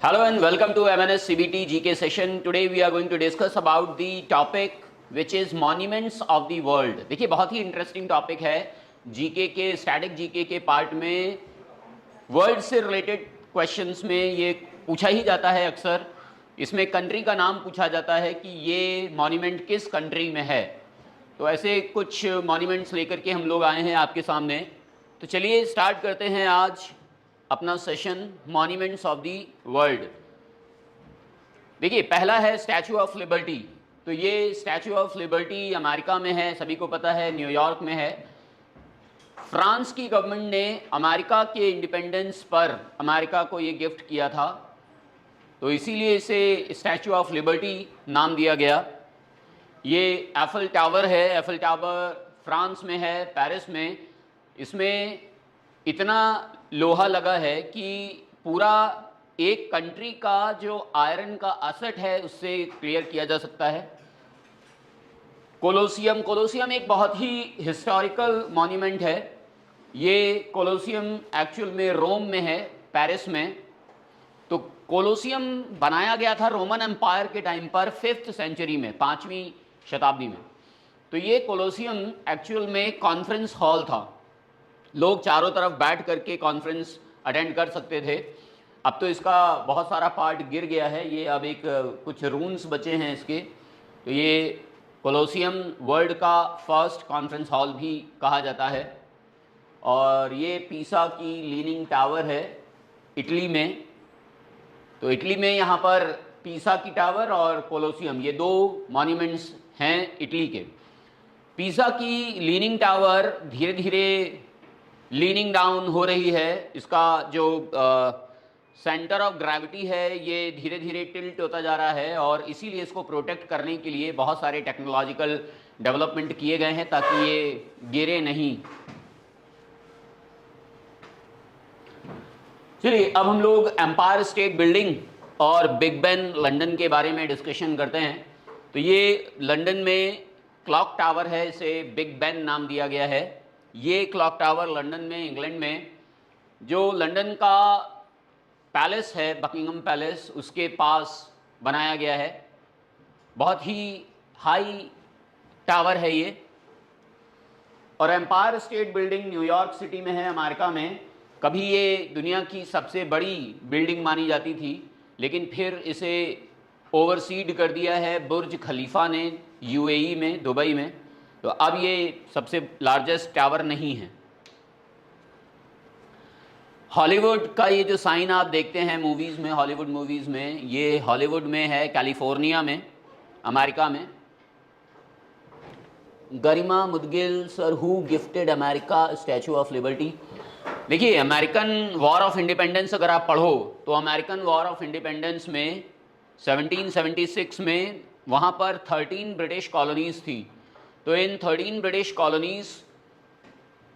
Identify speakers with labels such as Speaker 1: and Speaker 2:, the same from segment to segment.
Speaker 1: Hello and welcome to MNS CBT GK session. Today we are going to discuss about the topic which is monuments of the world. देखिए बहुत ही interesting topic है GK के static GK के part में world से related questions में ये पूछा ही जाता है अक्सर। इसमें कंट्री का नाम पूछा जाता है कि ये मॉन्यूमेंट किस कंट्री में है। तो ऐसे कुछ मॉन्यूमेंट्स लेकर के हम लोग आए हैं आपके सामने। तो चलिए स्टार्ट करते हैं आज अपना session monuments of the world. देखिए पहला है स्टैचू ऑफ लिबर्टी। तो ये स्टैचू ऑफ लिबर्टी अमेरिका में है, सभी को पता है, न्यूयॉर्क में है। फ्रांस की गवर्नमेंट ने अमेरिका के इंडिपेंडेंस पर अमेरिका को ये गिफ्ट किया था, तो इसीलिए इसे स्टैचू ऑफ लिबर्टी नाम दिया गया। ये एफल टावर है, एफल टावर फ्रांस में है, पेरिस में। इसमें इतना लोहा लगा है कि पूरा एक कंट्री का जो आयरन का एसेट है उससे क्लियर किया जा सकता है। कोलोसियम, कोलोसियम एक बहुत ही हिस्टोरिकल मॉन्यूमेंट है। ये कोलोसियम एक्चुअल में रोम में है, पेरिस में। तो कोलोसियम बनाया गया था रोमन एम्पायर के टाइम पर 5th सेंचुरी में, 5वीं शताब्दी में। तो ये कोलोसियम एक्चुअल में कॉन्फ्रेंस हॉल था, लोग चारों तरफ बैठ करके कॉन्फ्रेंस अटेंड कर सकते थे। अब तो इसका बहुत सारा पार्ट गिर गया है, ये अब एक कुछ रून्स बचे हैं इसके। तो ये कोलोसियम वर्ल्ड का फर्स्ट कॉन्फ्रेंस हॉल भी कहा जाता है। और ये पीसा की लीनिंग टावर है इटली में। तो इटली में यहाँ पर पीसा की टावर और कोलोसियम, ये दो मॉन्यूमेंट्स हैं इटली के। पीसा की लीनिंग टावर धीरे धीरे लीनिंग डाउन हो रही है। इसका जो सेंटर ऑफ ग्रेविटी है ये धीरे धीरे टिल्ट होता जा रहा है, और इसीलिए इसको प्रोटेक्ट करने के लिए बहुत सारे टेक्नोलॉजिकल डेवलपमेंट किए गए हैं ताकि ये गिरे नहीं। चलिए अब हम लोग एम्पायर स्टेट बिल्डिंग और बिग बेन लंदन के बारे में डिस्कशन करते हैं। तो ये लंदन में क्लॉक टावर है, इसे बिग बेन नाम दिया गया है। ये क्लॉक टावर लंदन में, इंग्लैंड में, जो लंदन का पैलेस है बकिंगम पैलेस, उसके पास बनाया गया है। बहुत ही हाई टावर है ये। और empire state building New York city में है, अमेरिका में। कभी ये दुनिया की सबसे बड़ी बिल्डिंग मानी जाती थी, लेकिन फिर इसे ओवरसीड कर दिया है बुर्ज खलीफा ने यूएई में, दुबई में। तो अब ये सबसे लार्जेस्ट टावर नहीं है। हॉलीवुड का ये जो साइन आप देखते हैं मूवीज़ में, हॉलीवुड मूवीज़ में, ये हॉलीवुड में है, कैलिफोर्निया में, अमेरिका में। Garima Mudgil sir, who gifted America Statue of Liberty. देखिए अमेरिकन वॉर ऑफ इंडिपेंडेंस अगर आप पढ़ो तो अमेरिकन वॉर ऑफ इंडिपेंडेंस में 1776 में वहाँ पर 13 ब्रिटिश कॉलोनीज़ थी। तो इन 13 ब्रिटिश कॉलोनीज़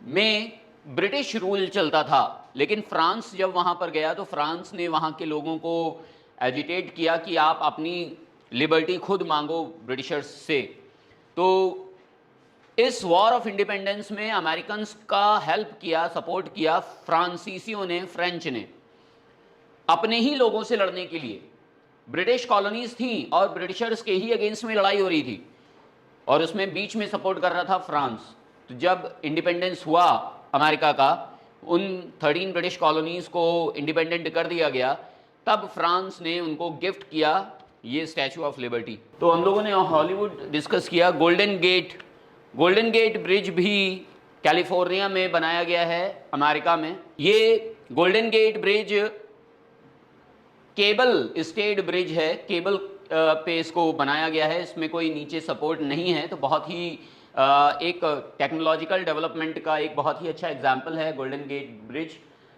Speaker 1: में ब्रिटिश रूल चलता था, लेकिन फ्रांस जब वहाँ पर गया तो फ्रांस ने वहाँ के लोगों को एजिटेट किया कि आप अपनी लिबर्टी खुद मांगो ब्रिटिशर्स से। तो इस वॉर ऑफ इंडिपेंडेंस में अमेरिकन्स का हेल्प किया, सपोर्ट किया फ्रांसीसियों ने, फ्रेंच ने, अपने ही लोगों से लड़ने के लिए। ब्रिटिश कॉलोनीज थी और ब्रिटिशर्स के ही अगेंस्ट में लड़ाई हो रही थी, और उसमें बीच में सपोर्ट कर रहा था फ्रांस। तो जब इंडिपेंडेंस हुआ अमेरिका का, उन 13 ब्रिटिश कॉलोनीज़ को इंडिपेंडेंट कर दिया गया, तब फ्रांस ने उनको गिफ्ट किया ये स्टैचू ऑफ लिबर्टी। तो हम लोगों ने हॉलीवुड डिस्कस किया। गोल्डन गेट ब्रिज भी कैलिफोर्निया में बनाया गया है, अमेरिका में। ये Golden Gate Bridge cable stayed bridge है, केबल पे इसको बनाया गया है, इसमें कोई नीचे सपोर्ट नहीं है। तो बहुत ही एक टेक्नोलॉजिकल डेवलपमेंट का एक बहुत ही अच्छा एग्जाम्पल है गोल्डन गेट ब्रिज।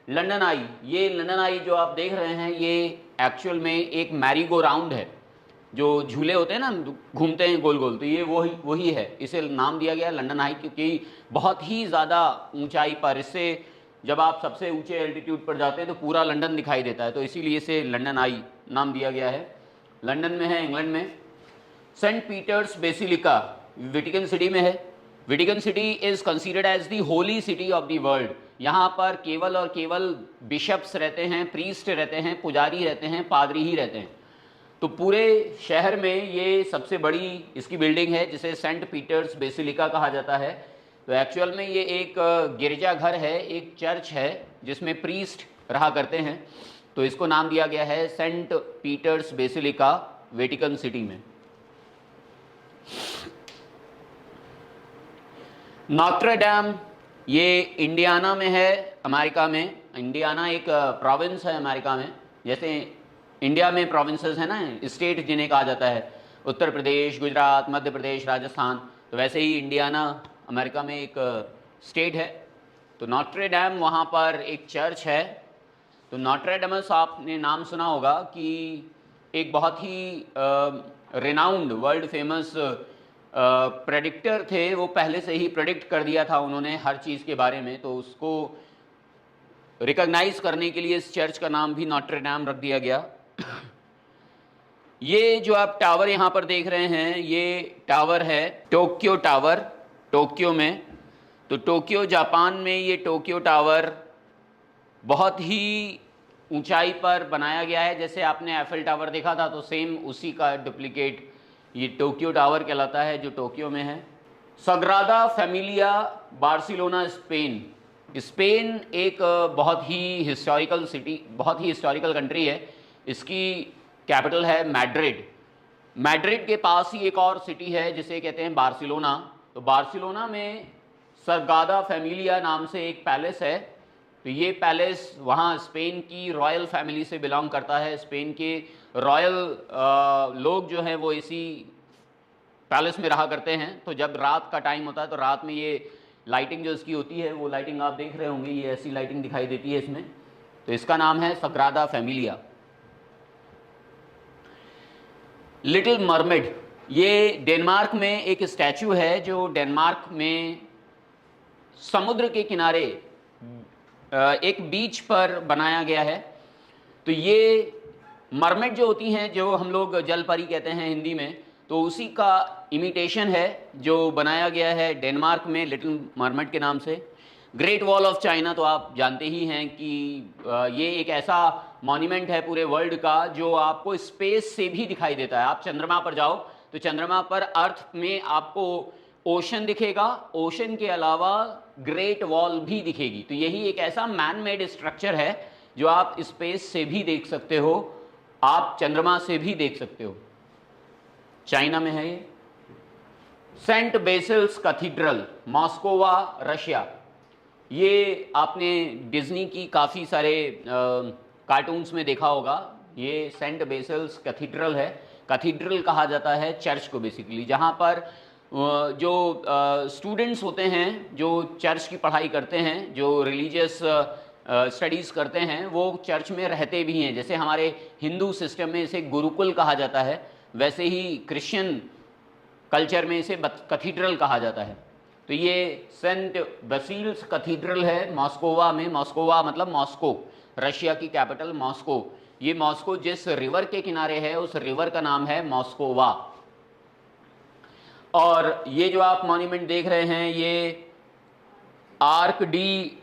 Speaker 1: लंदन आई, ये लंदन आई जो आप देख रहे हैं, ये एक्चुअल में एक मैरी गो राउंड है, जो झूले होते हैं ना, घूमते हैं गोल गोल। तो ये वही है, इसे नाम दिया गया लंदन आई, क्योंकि बहुत ही ज़्यादा ऊंचाई पर, इससे जब आप सबसे ऊंचे एल्टीट्यूड पर जाते हैं तो पूरा लंदन दिखाई देता है, तो इसीलिए इसे लंदन आई नाम दिया गया है। लंदन में है, इंग्लैंड में। Saint Peter's Basilica Vatican City में है। Vatican City is considered as the holy city of the world. यहाँ पर केवल और केवल बिशप्स रहते हैं, प्रीस्ट रहते हैं, पुजारी रहते हैं, पादरी ही रहते हैं। तो पूरे शहर में ये सबसे बड़ी इसकी बिल्डिंग है जिसे सेंट पीटर्स बेसिलिका कहा जाता है। तो एक्चुअल में ये एक गिरजाघर है, एक चर्च है जिसमें प्रीस्ट रहा करते हैं। तो इसको नाम दिया गया है Saint Peter's Basilica, Vatican City में। नॉत्र डैम ये इंडियाना में है, अमेरिका में। इंडियाना एक प्रोविंस है अमेरिका में, जैसे इंडिया में प्रोविंसेस है ना, स्टेट जिन्हें कहा जाता है, उत्तर प्रदेश, गुजरात, मध्य प्रदेश, राजस्थान। तो वैसे ही इंडियाना अमेरिका में एक स्टेट है। तो नॉट्रे डैम वहाँ पर एक चर्च है। तो नॉट्रे डेमस आपने नाम सुना होगा कि एक बहुत ही रिनाउंड, वर्ल्ड फेमस प्रेडिक्टर थे। वो पहले से ही प्रेडिक्ट कर दिया था उन्होंने हर चीज़ के बारे में। तो उसको रिकॉग्नाइज करने के लिए इस चर्च का नाम भी नॉट्रे डैम रख दिया गया। ये जो आप टावर यहाँ पर देख रहे हैं, ये टावर है टोक्यो टावर, टोक्यो में। तो टोक्यो जापान में ये टोक्यो टावर बहुत ही ऊंचाई पर बनाया गया है। जैसे आपने एफिल टावर देखा था, तो सेम उसी का डुप्लीकेट ये टोक्यो टावर कहलाता है, जो टोक्यो में है। सग्रादा फैमिलिया, बार्सिलोना, स्पेन। स्पेन एक बहुत ही हिस्टोरिकल सिटी, बहुत ही हिस्टोरिकल कंट्री है। इसकी कैपिटल है मैड्रिड। मैड्रिड के पास ही एक और सिटी है जिसे कहते हैं बार्सिलोना। तो बार्सिलोना में सग्रादा फैमिलिया नाम से एक पैलेस है। तो ये पैलेस वहाँ स्पेन की रॉयल फैमिली से बिलोंग करता है। स्पेन के रॉयल लोग जो हैं वो इसी पैलेस में रहा करते हैं। तो जब रात का टाइम होता है तो रात में ये लाइटिंग जो इसकी होती है, वो लाइटिंग आप देख रहे होंगे, ये ऐसी लाइटिंग दिखाई देती है इसमें। तो इसका नाम है सग्रादा फैमिलिया। लिटिल मरमेड, ये डेनमार्क में एक स्टैचू है जो डेनमार्क में समुद्र के किनारे एक बीच पर बनाया गया है। तो ये मरमेड जो होती हैं, जो हम लोग जल परी कहते हैं हिंदी में, तो उसी का इमिटेशन है जो बनाया गया है डेनमार्क में लिटिल मरमेड के नाम से। ग्रेट वॉल ऑफ चाइना तो आप जानते ही हैं कि ये एक ऐसा मॉन्यूमेंट है पूरे वर्ल्ड का जो आपको स्पेस से भी दिखाई देता है। आप चंद्रमा पर जाओ तो चंद्रमा पर अर्थ में आपको ओशन दिखेगा, ओशन के अलावा ग्रेट वॉल भी दिखेगी। तो यही एक ऐसा मैन मेड स्ट्रक्चर है जो आप स्पेस से भी देख सकते हो, आप चंद्रमा से भी देख सकते हो। चाइना में है ये। Saint Basil's Cathedral, Moskova, Russia. ये आपने डिज्नी की काफ़ी सारे कार्टून्स में देखा होगा। ये सेंट बेसिल्स कैथीड्रल है। कैथीड्रल कहा जाता है चर्च को बेसिकली, जहाँ पर जो स्टूडेंट्स होते हैं, जो चर्च की पढ़ाई करते हैं, जो रिलीजियस स्टडीज़ करते हैं, वो चर्च में रहते भी हैं। जैसे हमारे हिंदू सिस्टम में इसे गुरुकुल कहा जाता है, वैसे ही क्रिश्चियन कल्चर में इसे कैथीड्रल कहा जाता है। तो ये सेंट बेसिल्स कैथीड्रल है मॉस्कोवा में। मॉस्कोवा मतलब मॉस्को, रशिया की कैपिटल मॉस्को। ये मॉस्को जिस रिवर के किनारे है, उस रिवर का नाम है मॉस्कोवा। और ये जो आप मॉन्यूमेंट देख रहे हैं, ये आर्क डी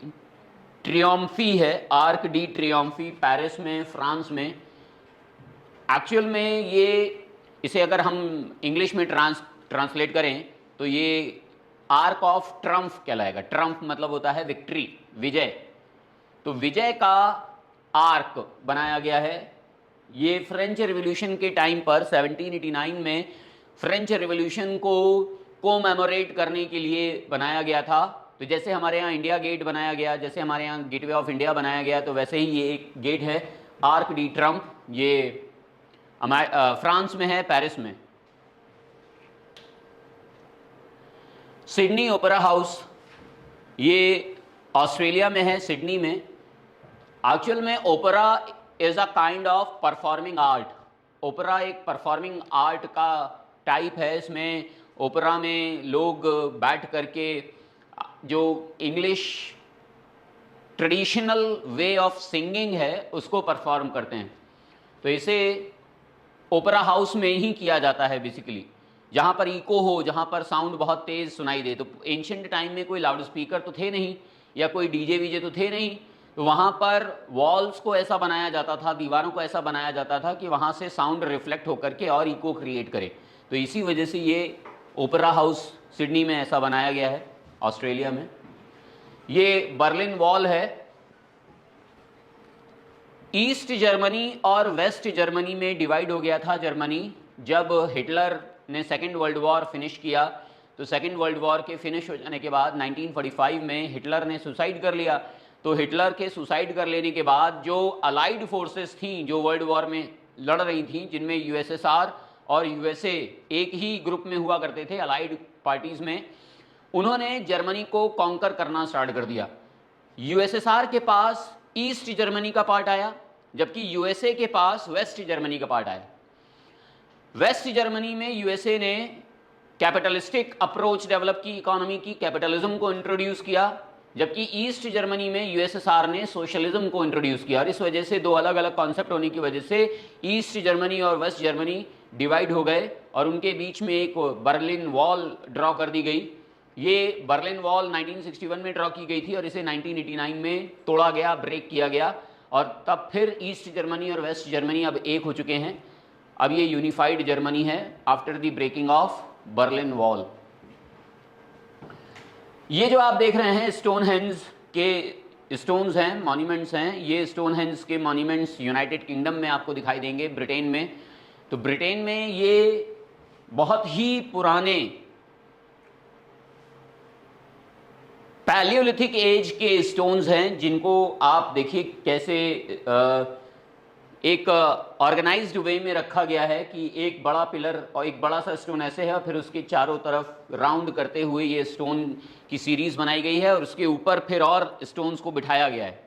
Speaker 1: ट्रियोम्फी है। आर्क डी ट्रियोम्फी, पेरिस में, फ्रांस में। एक्चुअल में ये, इसे अगर हम इंग्लिश में ट्रांसलेट करें तो ये आर्क ऑफ ट्रम्फ कहलाएगा। ट्रम्फ मतलब होता है विक्ट्री, विजय। तो विजय का आर्क बनाया गया है। ये फ्रेंच रिवॉल्यूशन के टाइम पर 1789 में फ्रेंच रिवॉल्यूशन को कोमेमोरेट करने के लिए बनाया गया था। तो जैसे हमारे यहाँ इंडिया गेट बनाया गया, जैसे हमारे यहाँ गेटवे ऑफ इंडिया बनाया गया, तो वैसे ही ये एक गेट है आर्क डी ट्रम्फ। ये फ्रांस में है, पेरिस में। सिडनी ओपेरा हाउस, ये ऑस्ट्रेलिया में है, सिडनी में। एक्चुअल में opera is a kind of performing art. Opera एक परफॉर्मिंग आर्ट का टाइप है। इसमें ओपेरा में लोग बैठ करके जो English traditional way of singing है उसको परफॉर्म करते हैं। तो इसे ओपेरा हाउस में ही किया जाता है बेसिकली, जहाँ पर इको हो, जहाँ पर साउंड बहुत तेज़ सुनाई दे। तो एंशिएंट टाइम में कोई लाउड स्पीकर तो थे नहीं, या कोई डीजे वीजे तो थे नहीं, तो वहाँ पर वॉल्स को ऐसा बनाया जाता था, दीवारों को ऐसा बनाया जाता था कि वहाँ से साउंड रिफ्लेक्ट होकर के और इको क्रिएट करे। तो इसी वजह से ये ओपेरा हाउस सिडनी में ऐसा बनाया गया है, ऑस्ट्रेलिया में। ये बर्लिन वॉल है। ईस्ट जर्मनी और वेस्ट जर्मनी में डिवाइड हो गया था जर्मनी जब हिटलर ने सेकेंड वर्ल्ड वॉर फिनिश किया। तो सेकेंड वर्ल्ड वॉर के फिनिश हो जाने के बाद 1945 में हिटलर ने सुसाइड कर लिया। तो हिटलर के सुसाइड कर लेने के बाद जो अलाइड फोर्सेस थी जो वर्ल्ड वॉर में लड़ रही थी, जिनमें यूएसएसआर और यूएसए एक ही ग्रुप में हुआ करते थे अलाइड पार्टीज में, उन्होंने जर्मनी को कॉन्कर करना स्टार्ट कर दिया। यूएसएसआर के पास ईस्ट जर्मनी का पार्ट आया, जबकि यूएसए के पास वेस्ट जर्मनी का पार्ट आया। वेस्ट जर्मनी में यूएसए ने कैपिटलिस्टिक अप्रोच डेवलप की, इकोनॉमी की, कैपिटलिज्म को इंट्रोड्यूस किया, जबकि ईस्ट जर्मनी में यूएसएसआर ने सोशलिज्म को इंट्रोड्यूस किया। और इस वजह से दो अलग अलग कॉन्सेप्ट होने की वजह से ईस्ट जर्मनी और वेस्ट जर्मनी डिवाइड हो गए और उनके बीच में एक बर्लिन वॉल ड्रॉ कर दी गई। ये बर्लिन वॉल 1961 में ड्रॉ की गई थी और इसे 1989 में तोड़ा गया, ब्रेक किया गया, और तब फिर ईस्ट जर्मनी और वेस्ट जर्मनी अब एक हो चुके हैं। अब ये यूनिफाइड जर्मनी है after the breaking of Berlin Wall. ये जो आप देख रहे हैं स्टोनहेंज के स्टोन्स हैं, मॉन्यूमेंट्स हैं। ये स्टोनहेंज के मॉन्यूमेंट्स यूनाइटेड किंगडम में आपको दिखाई देंगे, ब्रिटेन में। तो ब्रिटेन में ये बहुत ही पुराने पैलियोलिथिक एज के स्टोन्स हैं, जिनको आप देखिए कैसे एक ऑर्गेनाइज्ड वे में रखा गया है कि एक बड़ा पिलर और एक बड़ा सा स्टोन ऐसे है और फिर उसके चारों तरफ राउंड करते हुए ये स्टोन की सीरीज बनाई गई है और उसके ऊपर फिर और स्टोन्स को बिठाया गया है।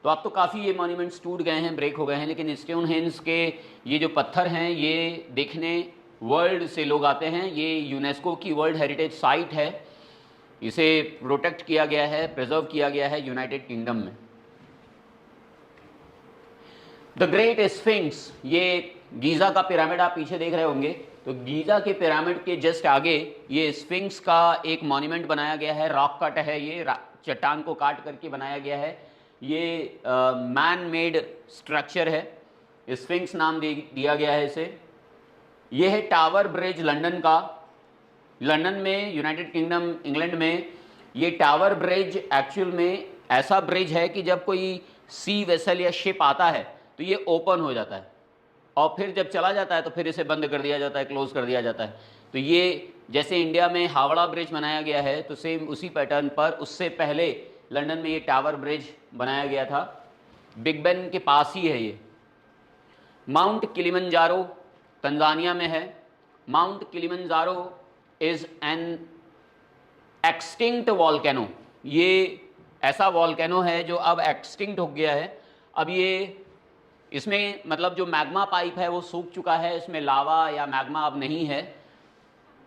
Speaker 1: तो अब तो काफ़ी ये मॉन्यूमेंट्स टूट गए हैं, ब्रेक हो गए हैं, लेकिन स्टोनहेंज के ये जो पत्थर हैं ये देखने वर्ल्ड से लोग आते हैं। ये यूनेस्को की वर्ल्ड हेरिटेज साइट है, इसे प्रोटेक्ट किया गया है, प्रिजर्व किया गया है यूनाइटेड किंगडम में। द ग्रेट स्फिंक्स, ये गीज़ा का पिरामिड आप पीछे देख रहे होंगे, तो गीज़ा के पिरामिड के जस्ट आगे ये स्फिंक्स का एक मॉन्यूमेंट बनाया गया है। रॉक कट है, ये चट्टान को काट करके बनाया गया है। ये मैन मेड स्ट्रक्चर है, स्फिंक्स नाम दिया गया है इसे। ये है टावर ब्रिज लंदन का, लंदन में, यूनाइटेड किंगडम इंग्लैंड में। ये टावर ब्रिज एक्चुअल में ऐसा ब्रिज है कि जब कोई सी वेसल या शिप आता है तो ये ओपन हो जाता है और फिर जब चला जाता है तो फिर इसे बंद कर दिया जाता है, क्लोज कर दिया जाता है। तो ये जैसे इंडिया में हावड़ा ब्रिज बनाया गया है तो सेम उसी पैटर्न पर उससे पहले लंदन में ये टावर ब्रिज बनाया गया था। बिग बेन के पास ही है ये। माउंट किलिमंजारो तंजानिया में है। Mount Kilimanjaro is an extinct volcano. ये ऐसा वॉल्केनो है जो अब एक्सटिंक्ट हो गया है। अब ये इसमें मतलब जो मैग्मा पाइप है वो सूख चुका है, इसमें लावा या मैग्मा अब नहीं है,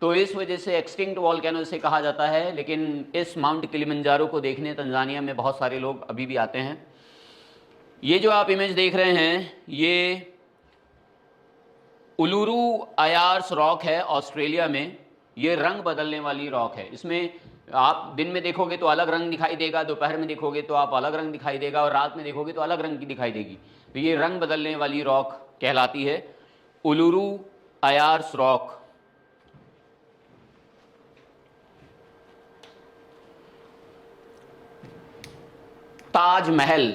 Speaker 1: तो इस वजह से एक्सटिंक्ट वॉल्केनो से कहा जाता है। लेकिन इस माउंट किलिमंजारो को देखने तंजानिया में बहुत सारे लोग अभी भी आते हैं। ये जो आप इमेज देख रहे हैं ये उलुरु अयार्स रॉक है ऑस्ट्रेलिया में। ये रंग बदलने वाली रॉक है। इसमें आप दिन में देखोगे तो अलग रंग दिखाई देगा, दोपहर में देखोगे तो आप अलग रंग दिखाई देगा और रात में देखोगे तो अलग रंग की दिखाई देगी। तो ये रंग बदलने वाली रॉक कहलाती है उलुरु अयार्स रॉक। ताजमहल,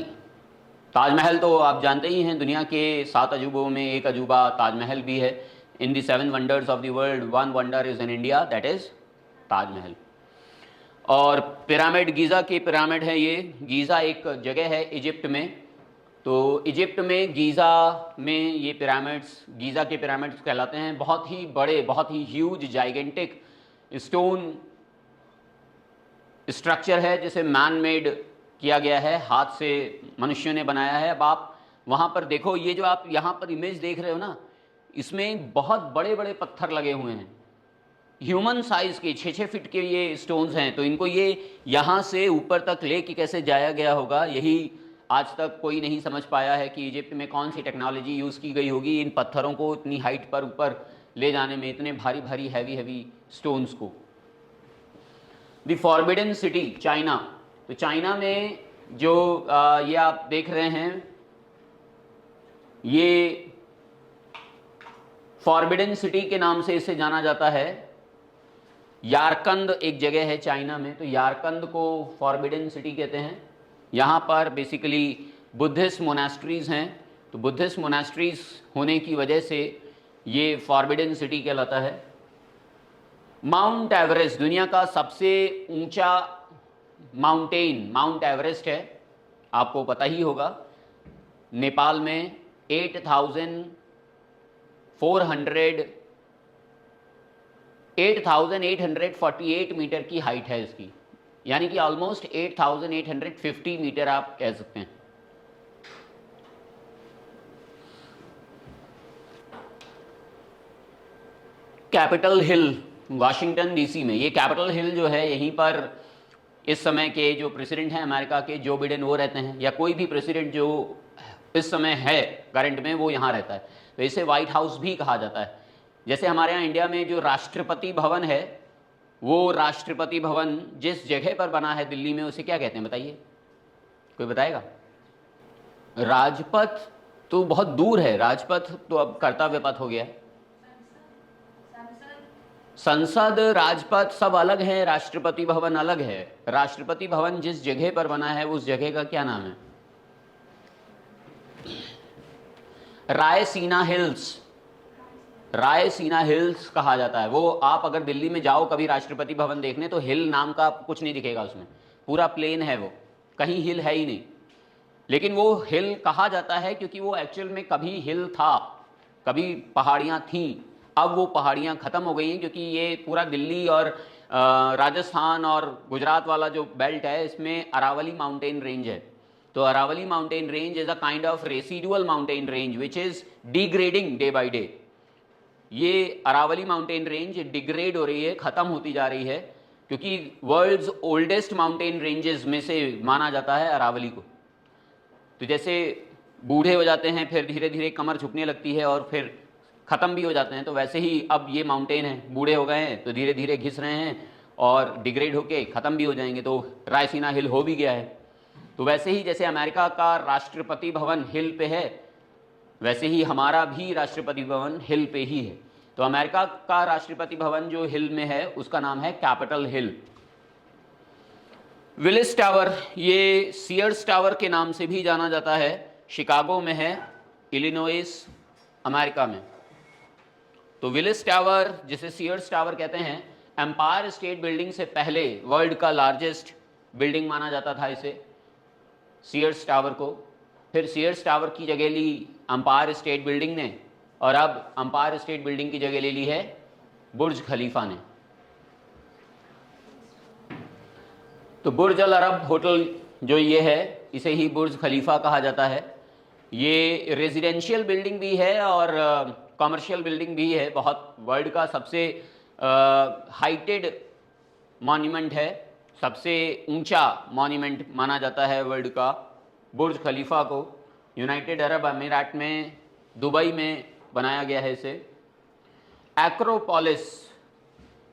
Speaker 1: ताजमहल तो आप जानते ही हैं, दुनिया के 7 अजूबों में एक अजूबा ताजमहल भी है। इन दी 7 wonders of the world 1 wonder is in India, that is Taj Mahal. और पिरामिड, गीज़ा के पिरामिड है ये। गीज़ा एक जगह है इजिप्ट में, तो इजिप्ट में गीज़ा में ये पिरामिड्स गीज़ा के पिरामिड्स कहलाते हैं। बहुत ही बड़े, बहुत ही ह्यूज जाइगेंटिक स्टोन स्ट्रक्चर है जिसे मैन मेड किया गया है, हाथ से मनुष्यों ने बनाया है। अब आप वहाँ पर देखो, ये जो आप यहाँ पर इमेज देख रहे हो ना, इसमें बहुत बड़े बड़े पत्थर लगे हुए हैं, ह्यूमन साइज के 6-6 फीट के ये स्टोन्स हैं। तो इनको ये यहाँ से ऊपर तक ले के कैसे जाया गया होगा, यही आज तक कोई नहीं समझ पाया है कि इजिप्ट में कौन सी टेक्नोलॉजी यूज़ की गई होगी इन पत्थरों को इतनी हाइट पर ऊपर ले जाने में, इतने भारी भारी हैवी हैवी स्टोन्स को। द फॉरबिडन सिटी चाइना, तो चाइना में जो ये आप देख रहे हैं, ये फॉरबिडन सिटी के नाम से इसे जाना जाता है। यारकंद एक जगह है चाइना में, तो यारकंद को फॉरबिडन सिटी कहते हैं। यहाँ पर बेसिकली बुद्धिस्ट मोनास्ट्रीज हैं, तो बुद्धिस्ट मोनास्ट्रीज होने की वजह से ये फॉरबिडन सिटी कहलाता है। माउंट एवरेस्ट दुनिया का सबसे ऊंचा माउंटेन माउंट एवरेस्ट है, आपको पता ही होगा। नेपाल में 8,848 मीटर की हाइट है इसकी, यानी कि ऑलमोस्ट 8,850 मीटर आप कह सकते हैं। कैपिटल हिल वाशिंगटन डीसी में, ये कैपिटल हिल जो है, यहीं पर इस समय के जो प्रेसिडेंट हैं अमेरिका के, जो बिडेन, वो रहते हैं, या कोई भी प्रेसिडेंट जो इस समय है करंट में, वो यहाँ रहता है। तो इसे व्हाइट हाउस भी कहा जाता है। जैसे हमारे यहाँ इंडिया में जो राष्ट्रपति भवन है, वो राष्ट्रपति भवन जिस जगह पर बना है दिल्ली में, उसे क्या कहते हैं बताइए, कोई बताएगा? राजपथ तो बहुत दूर है, राजपथ तो अब कर्तव्य पथ हो गया। संसद, राजपथ सब अलग है, राष्ट्रपति भवन अलग है। राष्ट्रपति भवन जिस जगह पर बना है उस जगह का क्या नाम है? रायसीना हिल्स, रायसीना हिल्स कहा जाता है। वो आप अगर दिल्ली में जाओ कभी राष्ट्रपति भवन देखने, तो हिल नाम का कुछ नहीं दिखेगा उसमें, पूरा प्लेन है, वो कहीं हिल है ही नहीं। लेकिन वो हिल कहा जाता है क्योंकि वो एक्चुअल में कभी हिल था, कभी पहाड़ियाँ थीं। अब वो पहाड़ियाँ ख़त्म हो गई हैं, क्योंकि ये पूरा दिल्ली और राजस्थान और गुजरात वाला जो बेल्ट है, इसमें अरावली माउंटेन रेंज है। तो Aravalli mountain range is a kind of residual mountain range which is degrading day by day. ये अरावली माउंटेन रेंज डिग्रेड हो रही है, ख़त्म होती जा रही है, क्योंकि वर्ल्ड्स ओल्डेस्ट माउंटेन रेंजेस में से माना जाता है अरावली को। तो जैसे बूढ़े हो जाते हैं, फिर धीरे धीरे कमर झुकने लगती है और फिर ख़त्म भी हो जाते हैं, तो वैसे ही अब ये माउंटेन है, बूढ़े हो गए हैं तो धीरे धीरे घिस रहे हैं और डिग्रेड होके ख़त्म भी हो जाएंगे। तो रायसीना हिल हो भी गया है। तो वैसे ही जैसे अमेरिका का राष्ट्रपति भवन हिल पे है, वैसे ही हमारा भी राष्ट्रपति भवन हिल पे ही है। तो अमेरिका का राष्ट्रपति भवन जो हिल में है उसका नाम है कैपिटल हिल। विलिस टावर, ये सीयर्स टावर के नाम से भी जाना जाता है, शिकागो में है, इलिनोइस, अमेरिका में। तो विलिस टावर, जिसे सीयर्स टावर कहते हैं, एम्पायर स्टेट बिल्डिंग से पहले वर्ल्ड का लार्जेस्ट बिल्डिंग माना जाता था इसे, सीयर्स टावर को। फिर सीयर्स टावर की जगह ली एम्पायर स्टेट बिल्डिंग ने, और अब एम्पायर स्टेट बिल्डिंग की जगह ले ली है बुर्ज खलीफा ने। तो बुर्ज अल अरब होटल जो ये है, इसे ही बुर्ज खलीफा कहा जाता है। ये रेजिडेंशियल बिल्डिंग भी है और कमर्शियल बिल्डिंग भी है। बहुत वर्ल्ड का सबसे हाइटेड मॉन्यूमेंट है, सबसे ऊंचा मॉन्यूमेंट माना जाता है वर्ल्ड का बुर्ज खलीफा को। यूनाइटेड अरब अमीरात में, दुबई में बनाया गया है इसे। एक्रोपोलिस,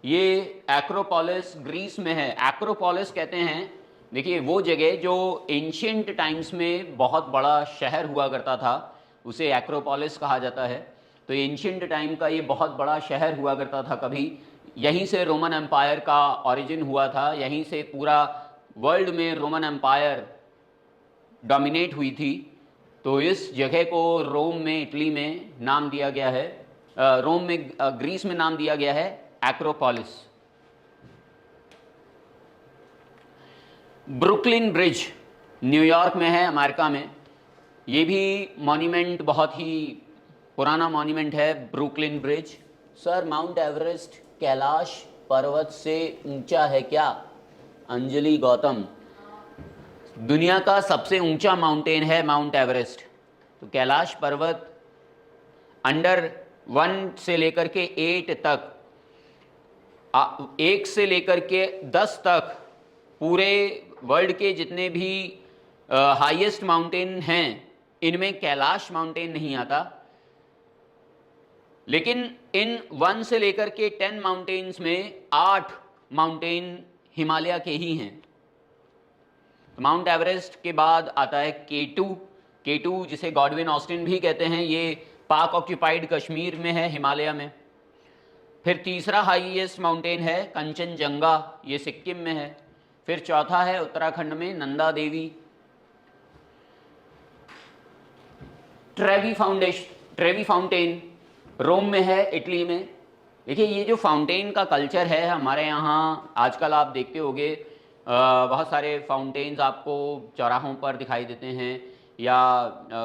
Speaker 1: ये एक्रोपोलिस ग्रीस में है। एक्रोपोलिस कहते हैं, देखिए वो जगह जो एंशियंट टाइम्स में बहुत बड़ा शहर हुआ करता था, उसे एक्रोपोलिस कहा जाता है। तो एंशियंट टाइम का ये बहुत बड़ा शहर हुआ करता था कभी, यहीं से रोमन एम्पायर का ओरिजिन हुआ था, यहीं से पूरा वर्ल्ड में रोमन एम्पायर डोमिनेट हुई थी। तो इस जगह को रोम में, इटली में नाम दिया गया है, रोम में, ग्रीस में नाम दिया गया है एक्रोपोलिस। ब्रुकलिन ब्रिज न्यूयॉर्क में है, अमेरिका में। ये भी मॉन्यूमेंट बहुत ही पुराना मॉन्यूमेंट है, Brooklyn bridge. Sir, mount Everest Kailash पर्वत से ऊंचा है क्या? अंजलि गौतम, दुनिया का सबसे ऊंचा माउंटेन है माउंट एवरेस्ट। तो कैलाश पर्वत अंडर 1 से लेकर के 8 तक, 1 से लेकर के 10 तक पूरे वर्ल्ड के जितने भी हाईएस्ट माउंटेन हैं, इनमें कैलाश माउंटेन नहीं आता। लेकिन इन 1 से लेकर के 10 माउंटेन्स में 8 माउंटेन हिमालय के ही हैं। माउंट एवरेस्ट के बाद आता है K2 जिसे गॉडविन ऑस्टिन भी कहते हैं, ये पाक ऑक्यूपाइड कश्मीर में है, हिमालय में। फिर तीसरा हाईएस्ट माउंटेन है कंचनजंगा, ये सिक्किम में है। फिर चौथा है उत्तराखंड में नंदा देवी। ट्रेवी फाउंटेन रोम में है, इटली में। देखिए ये जो फाउंटेन का कल्चर है हमारे यहाँ, आजकल आप देखते होंगे बहुत सारे फाउंटेन्स आपको चौराहों पर दिखाई देते हैं या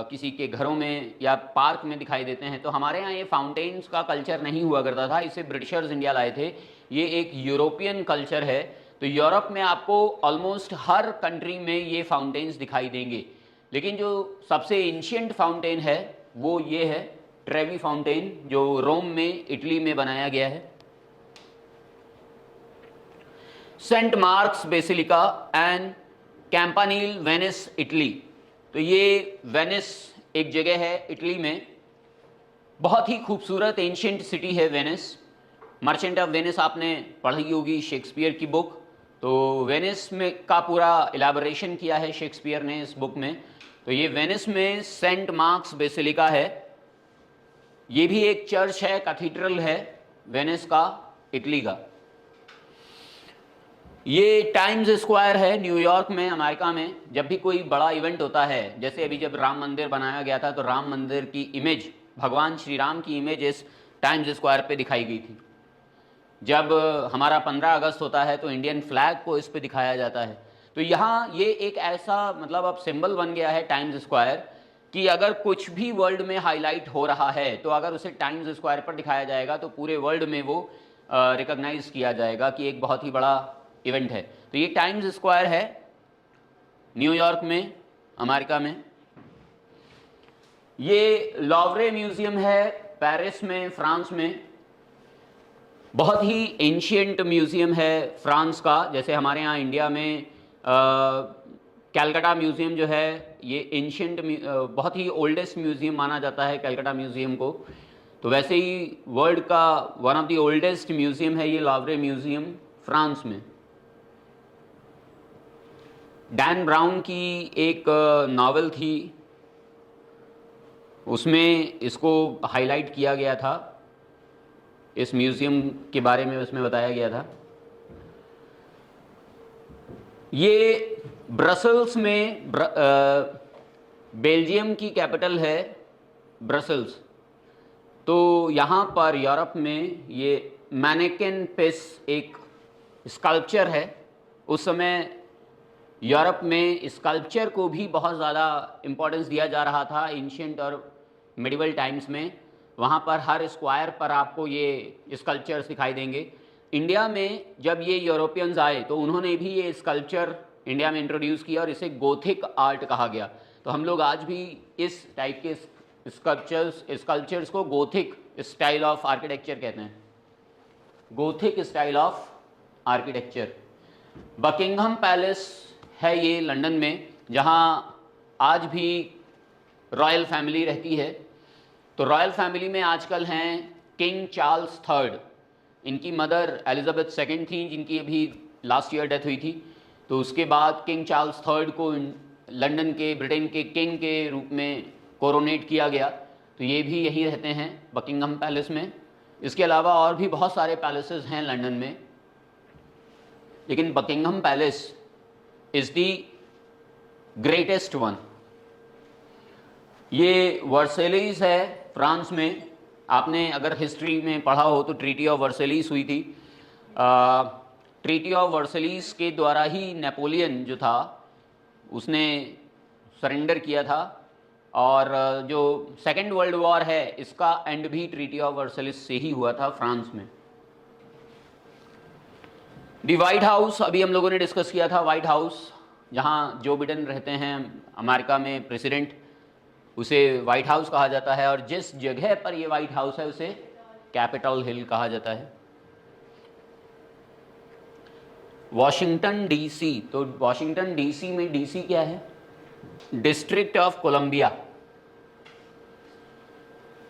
Speaker 1: किसी के घरों में या पार्क में दिखाई देते हैं। तो हमारे यहाँ ये फाउंटेन्स का कल्चर नहीं हुआ करता था, इसे ब्रिटिशर्स इंडिया लाए थे। ये एक यूरोपियन कल्चर है। तो यूरोप में आपको ऑलमोस्ट हर कंट्री में ये फाउंटेन्स दिखाई देंगे, लेकिन जो सबसे एंशिएंट फाउंटेन है वो ये है ट्रेवी फाउंटेन, जो रोम में, इटली में बनाया गया है। Saint Mark's Basilica and Campanile, Venice, Italy. तो ये वेनिस एक जगह है इटली में, बहुत ही खूबसूरत एंशिएंट सिटी है वेनिस। मर्चेंट ऑफ वेनिस आपने पढ़ी होगी, शेक्सपियर की बुक। तो वेनिस में का पूरा इलाबोरेशन किया है शेक्सपियर ने इस बुक में। तो ये वेनिस में सेंट मार्क्स बेसिलिका है, ये भी एक चर्च है, कैथीड्रल है वेनिस का, इटली का। ये टाइम्स स्क्वायर है न्यूयॉर्क में, अमेरिका में। जब भी कोई बड़ा इवेंट होता है, जैसे अभी जब राम मंदिर बनाया गया था, तो राम मंदिर की इमेज, भगवान श्री राम की इमेज इस टाइम्स स्क्वायर पे दिखाई गई थी। जब हमारा 15 अगस्त होता है तो इंडियन फ्लैग को इस पे दिखाया जाता है। तो यहाँ ये एक ऐसा मतलब अब सिंबल बन गया है टाइम्स स्क्वायर कि अगर कुछ भी वर्ल्ड में हाईलाइट हो रहा है तो अगर उसे टाइम्स स्क्वायर पर दिखाया जाएगा तो पूरे वर्ल्ड में वो रिकॉग्नाइज किया जाएगा कि एक बहुत ही बड़ा इवेंट है। तो ये टाइम्स स्क्वायर है न्यूयॉर्क में, अमेरिका में। ये लॉवरे म्यूजियम है पेरिस में, फ्रांस में। बहुत ही एंशिएंट म्यूजियम है फ्रांस का। जैसे हमारे यहाँ इंडिया में कैलकाटा म्यूजियम जो है, ये एंशिएंट बहुत ही ओल्डेस्ट म्यूजियम माना जाता है कैलकाटा म्यूजियम को। तो वैसे ही वर्ल्ड का one of the oldest museum है ये लॉवरे म्यूजियम, फ्रांस में। डैन ब्राउन की एक नावल थी, उसमें इसको हाईलाइट किया गया था, इस म्यूजियम के बारे में उसमें बताया गया था। ये ब्रसल्स में, बेल्जियम की कैपिटल है ब्रसल्स। तो यहाँ पर यूरोप में ये मैनेकिन पिस एक स्कल्पचर है। उस समय यूरोप में स्कल्पचर को भी बहुत ज़्यादा इम्पोर्टेंस दिया जा रहा था एंशिएंट और मिडिवल टाइम्स में। वहाँ पर हर स्क्वायर पर आपको ये स्कल्पचर्स दिखाई देंगे। इंडिया में जब ये यूरोपियंस आए तो उन्होंने भी ये स्कल्पचर इंडिया में इंट्रोड्यूस किया और इसे गोथिक आर्ट कहा गया। तो हम लोग आज भी इस टाइप के स्कल्पचर्स को गोथिक स्टाइल ऑफ आर्किटेक्चर कहते हैं, Gothic style of architecture. Buckingham palace है ये लंदन में, जहाँ आज भी रॉयल फैमिली रहती है। तो रॉयल फैमिली में आजकल हैं किंग चार्ल्स थर्ड, इनकी मदर एलिजाबेथ सेकेंड थी जिनकी अभी लास्ट ईयर डेथ हुई थी। तो उसके बाद किंग चार्ल्स थर्ड को लंदन के, ब्रिटेन के किंग के रूप में कोरोनेट किया गया। तो ये भी यहीं रहते हैं बकिंघम पैलेस में। इसके अलावा और भी बहुत सारे पैलेसेस हैं लंदन में, लेकिन Buckingham palace is the greatest one. ये वर्सेलीज है फ्रांस में। आपने अगर हिस्ट्री में पढ़ा हो तो ट्रीटी ऑफ वर्सेलीज हुई थी। ट्रीटी ऑफ वर्सेलीज के द्वारा ही नेपोलियन जो था उसने सरेंडर किया था, और जो सेकेंड वर्ल्ड वॉर है इसका एंड भी ट्रीटी ऑफ वर्सेलीज से ही हुआ था फ्रांस में। दी वाइट हाउस अभी हम लोगों ने डिस्कस किया था। वाइट हाउस जहाँ जो बिडेन रहते हैं अमेरिका में प्रेसिडेंट, उसे वाइट हाउस कहा जाता है। और जिस जगह पर ये वाइट हाउस है उसे कैपिटल हिल कहा जाता है। वॉशिंगटन डीसी, तो वॉशिंगटन डीसी में डीसी क्या है? District of Columbia.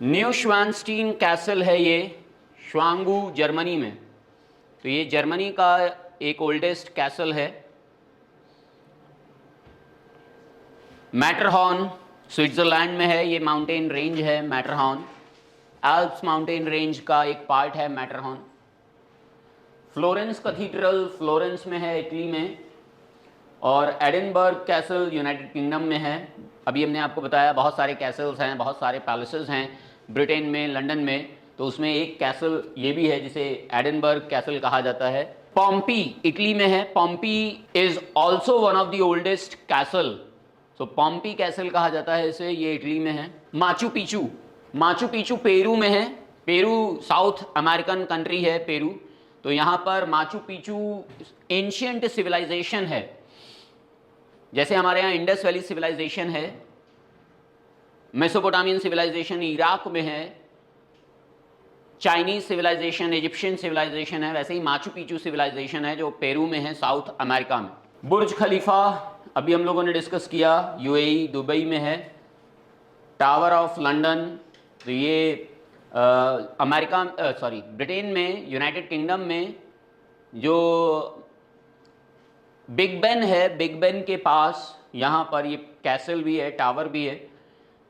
Speaker 1: Neuschwanstein castle है ये श्वांगू जर्मनी में। तो ये जर्मनी का एक ओल्डेस्ट कैसल है। मैटरहॉर्न स्विट्ज़रलैंड में है, ये माउंटेन रेंज है मैटरहॉर्न, एल्प्स माउंटेन रेंज का एक पार्ट है मैटरहॉर्न। फ्लोरेंस कैथीड्रल फ्लोरेंस में है, इटली में, और एडिनबर्ग कैसल यूनाइटेड किंगडम में है। अभी हमने आपको बताया बहुत सारे कैसल्स हैं, बहुत सारे पैलेसेस हैं ब्रिटेन में, लंदन में, तो उसमें एक कैसल ये भी है जिसे एडिनबर्ग कैसल कहा जाता है। पॉम्पी इटली में है, Pompeii is also one of the oldest castle, so Pompeii castle कहा जाता है इसे, ये इटली में है। Machu Picchu, Machu Picchu Peru में है, पेरू साउथ अमेरिकन कंट्री है पेरू, तो यहाँ पर माचू पिचू एंशियंट सिविलाइजेशन है, जैसे हमारे यहाँ इंडस वैली सिविलाइजेशन है, मेसोपोटामियन सिविलाइजेशन इराक में है, चाइनीज सिविलाइजेशन इजिप्शियन सिविलाइजेशन है, वैसे ही माचू पिचू सिविलाइजेशन है जो पेरू में है साउथ अमेरिका में। बुर्ज खलीफा अभी हम लोगों ने डिस्कस किया, यूएई दुबई में है। टावर ऑफ लंदन, तो ये ब्रिटेन में, यूनाइटेड किंगडम में जो बिग बेन है, बिग बेन के पास यहाँ पर ये कैसल भी है, टावर भी है,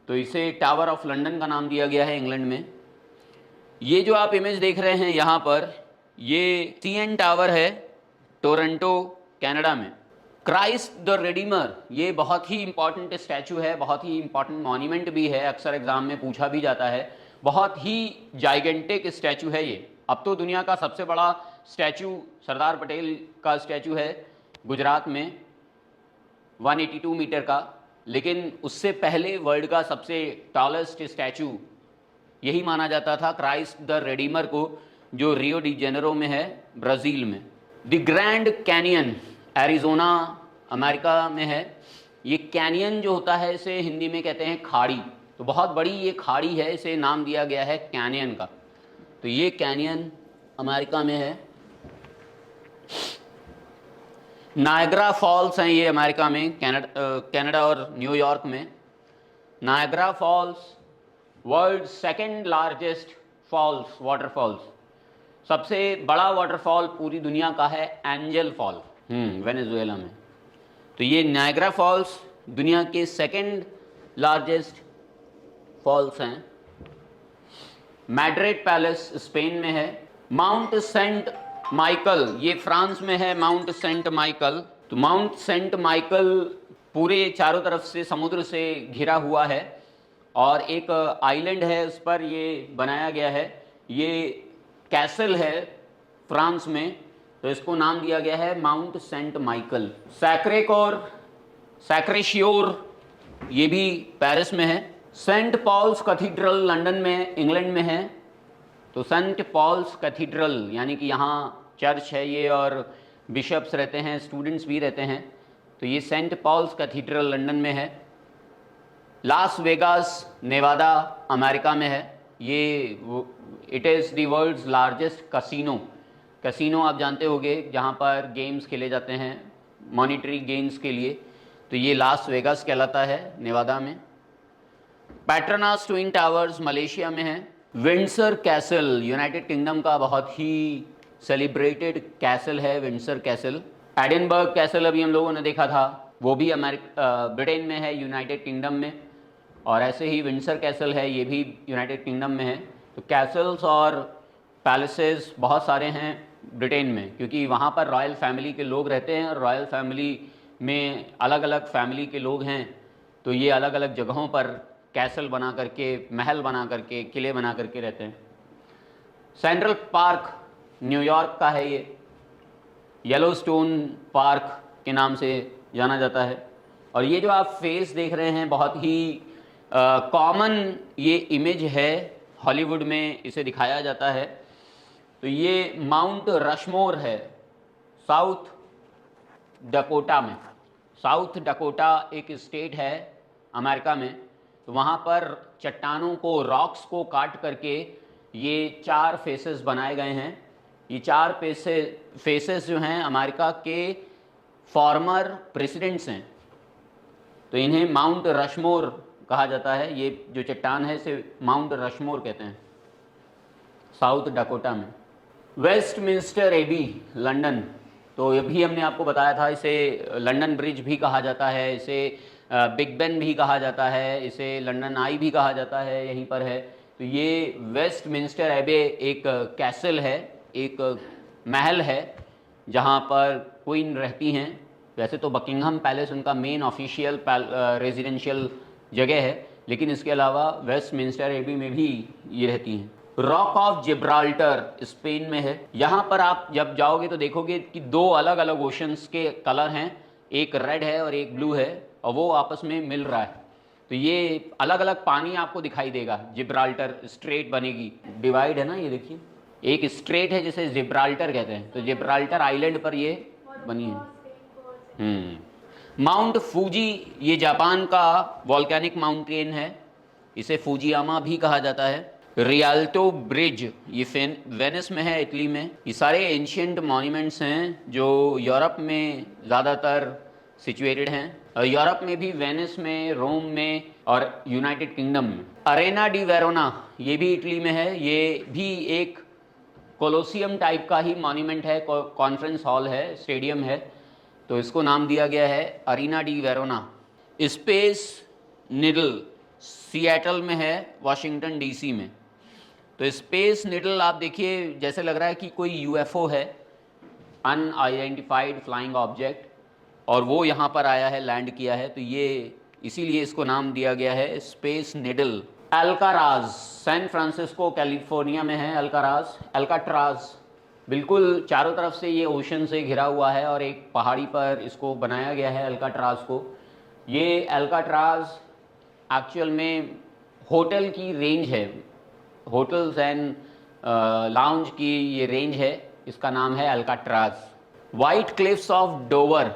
Speaker 1: तो इसे टावर ऑफ लंदन का नाम दिया गया है इंग्लैंड में। ये जो आप इमेज देख रहे हैं यहाँ पर, ये सीएन टावर है टोरंटो कनाडा में। क्राइस्ट द रिडीमर, ये बहुत ही इंपॉर्टेंट स्टैचू है, बहुत ही इंपॉर्टेंट मॉन्यूमेंट भी है, अक्सर एग्जाम में पूछा भी जाता है, बहुत ही जाइगेंटिक स्टैचू है ये। अब तो दुनिया का सबसे बड़ा स्टैचू सरदार पटेल का स्टैचू है गुजरात में 182 मीटर का, लेकिन उससे पहले वर्ल्ड का सबसे टॉलेस्ट स्टैचू यही माना जाता था, क्राइस्ट द रिडीमर को, जो रियो डी जेनेरो में है ब्राज़ील में। The grand canyon Arizona America में है। ये कैनियन जो होता है इसे हिंदी में कहते हैं खाड़ी, तो बहुत बड़ी ये खाड़ी है, इसे नाम दिया गया है कैनियन का, तो ये कैनियन अमेरिका में है। नायग्रा फॉल्स हैं ये अमेरिका में, कनाडा और न्यूयॉर्क में। Niagara falls world second largest falls, waterfalls, सबसे बड़ा वाटरफॉल पूरी दुनिया का है एंजल फॉल, वेनेजुएला में। तो ये नायग्रा फॉल्स दुनिया के सेकेंड लार्जेस्ट फॉल्स हैं। मैड्रिड पैलेस स्पेन में है। माउंट सेंट माइकल, ये फ्रांस में है माउंट सेंट माइकल। तो माउंट सेंट माइकल पूरे चारों तरफ से समुद्र से घिरा हुआ है और एक आइलैंड है उस पर ये बनाया गया है। ये कैसल है फ्रांस में, तो इसको नाम दिया गया है माउंट सेंट माइकल। सैक्रेश्योर ये भी पेरिस में है। सेंट पॉल्स कैथीड्रल लंदन में, इंग्लैंड में है। तो सेंट पॉल्स कैथीड्रल यानी कि यहाँ चर्च है ये, और बिशप्स रहते हैं, स्टूडेंट्स भी रहते हैं, तो ये सेंट पॉल्स कैथीड्रल लंदन में है। लास वेगास नेवादा अमेरिका में है। ये it is the world's largest casino, casino आप जानते होंगे जहाँ पर गेम्स खेले जाते हैं मॉनिटरी गेम्स के लिए, तो ये लास वेगास कहलाता है नेवादा में। पेट्रोनास ट्विन टावर्स मलेशिया में है। विंडसर कैसल यूनाइटेड किंगडम का बहुत ही सेलिब्रेटेड कैसल है विंडसर कैसल। एडिनबर्ग कैसल अभी हम लोगों ने देखा था, वो भी ब्रिटेन में है, यूनाइटेड किंगडम में, और ऐसे ही विंडसर कैसल है, ये भी यूनाइटेड किंगडम में है। तो कैसल्स और पैलेसेस बहुत सारे हैं ब्रिटेन में, क्योंकि वहाँ पर रॉयल फैमिली के लोग रहते हैं और रॉयल फैमिली में अलग अलग फैमिली के लोग हैं, तो ये अलग अलग जगहों पर कैसल बना करके, महल बना करके, किले बना करके रहते हैं। सेंट्रल पार्क न्यूयॉर्क का है, ये येलोस्टोन पार्क के नाम से जाना जाता है। और ये जो आप फेस देख रहे हैं बहुत ही कॉमन ये इमेज है, हॉलीवुड में इसे दिखाया जाता है। तो ये माउंट रशमोर है साउथ डकोटा में। साउथ डकोटा एक स्टेट है अमेरिका में, तो वहाँ पर चट्टानों को, रॉक्स को काट करके ये 4 फेसेस बनाए गए हैं। ये 4 फेसेस जो हैं अमेरिका के फॉर्मर प्रेसिडेंट्स हैं, तो इन्हें माउंट रशमोर कहा जाता है। ये जो चट्टान है इसे माउंट रशमोर कहते हैं साउथ डकोटा में। वेस्टमिंस्टर एबी लंदन, तो ये भी हमने आपको बताया था, इसे लंदन ब्रिज भी कहा जाता है, इसे बिग बेन भी कहा जाता है, इसे लंदन आई भी कहा जाता है, यहीं पर है। तो ये वेस्टमिंस्टर एबे एक कैसल है, एक महल है जहाँ पर क्वीन रहती हैं। वैसे तो बकिंगहम पैलेस उनका मेन ऑफिशियल रेजिडेंशियल जगह है, लेकिन इसके अलावा वेस्टमिंस्टर एबी में भी ये रहती हैं। रॉक ऑफ जिब्राल्टर स्पेन में है। यहाँ पर आप जब जाओगे तो देखोगे कि दो अलग अलग ओशंस के कलर हैं, एक रेड है और एक ब्लू है, और वो आपस में मिल रहा है। तो ये अलग अलग पानी आपको दिखाई देगा, जिब्राल्टर स्ट्रेट बनेगी, डिवाइड है ना, ये देखिए एक स्ट्रेट है जिसे जिब्राल्टर कहते हैं, तो जिब्राल्टर आइलैंड पर ये बनी है। माउंट फूजी ये जापान का वॉल्केनिक माउंटेन है, इसे फूजियामा भी कहा जाता है। रियाल्टो ब्रिज ये वेनिस में है, इटली में। ये सारे एंशियंट मॉन्यूमेंट्स हैं जो यूरोप में ज़्यादातर सिचुएटेड हैं, यूरोप में भी वेनिस में, रोम में और यूनाइटेड किंगडम में। अरेना डी वेरोना ये भी इटली में है, ये भी एक कोलोसियम टाइप का ही मॉन्यूमेंट है, कॉन्फ्रेंस हॉल है, स्टेडियम है, तो इसको नाम दिया गया है Arena di Verona. Space Needle Seattle में है, वाशिंगटन डीसी में। तो स्पेस निडल आप देखिए जैसे लग रहा है कि कोई यूएफओ है, अनआइडेंटिफाइड फ्लाइंग ऑब्जेक्ट, और वो यहाँ पर आया है, लैंड किया है, तो ये इसीलिए इसको नाम दिया गया है Space Needle. Alcatraz San Francisco California में है, अल्काराज। अल्काट्राज बिल्कुल चारों तरफ से ये ओशन से घिरा हुआ है और एक पहाड़ी पर इसको बनाया गया है अल्काट्राज को। ये अल्काट्राज एक्चुअल में होटल की रेंज है, होटल्स एंड लाउंज की ये रेंज है, इसका नाम है Alcatraz. White cliffs of Dover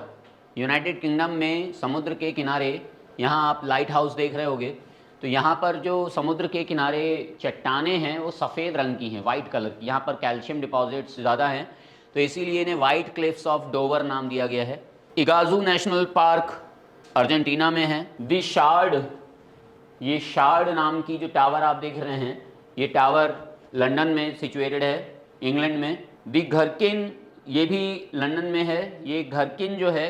Speaker 1: United kingdom में समुद्र के किनारे, यहाँ आप लाइट हाउस देख रहे होगे, तो यहाँ पर जो समुद्र के किनारे चट्टानें हैं वो सफ़ेद रंग की हैं, वाइट कलर की। यहाँ पर कैल्शियम डिपॉजिट्स ज़्यादा हैं, तो इसीलिए इन्हें वाइट क्लिफ्स ऑफ डोवर नाम दिया गया है। इगाजू नेशनल पार्क अर्जेंटीना में है। दी शार्ड, ये शार्ड नाम की जो टावर आप देख रहे हैं, ये टावर लंदन में सिचुएटेड है, इंग्लैंड में। दी घरकिन ये भी लंदन में है। ये घरकिन जो है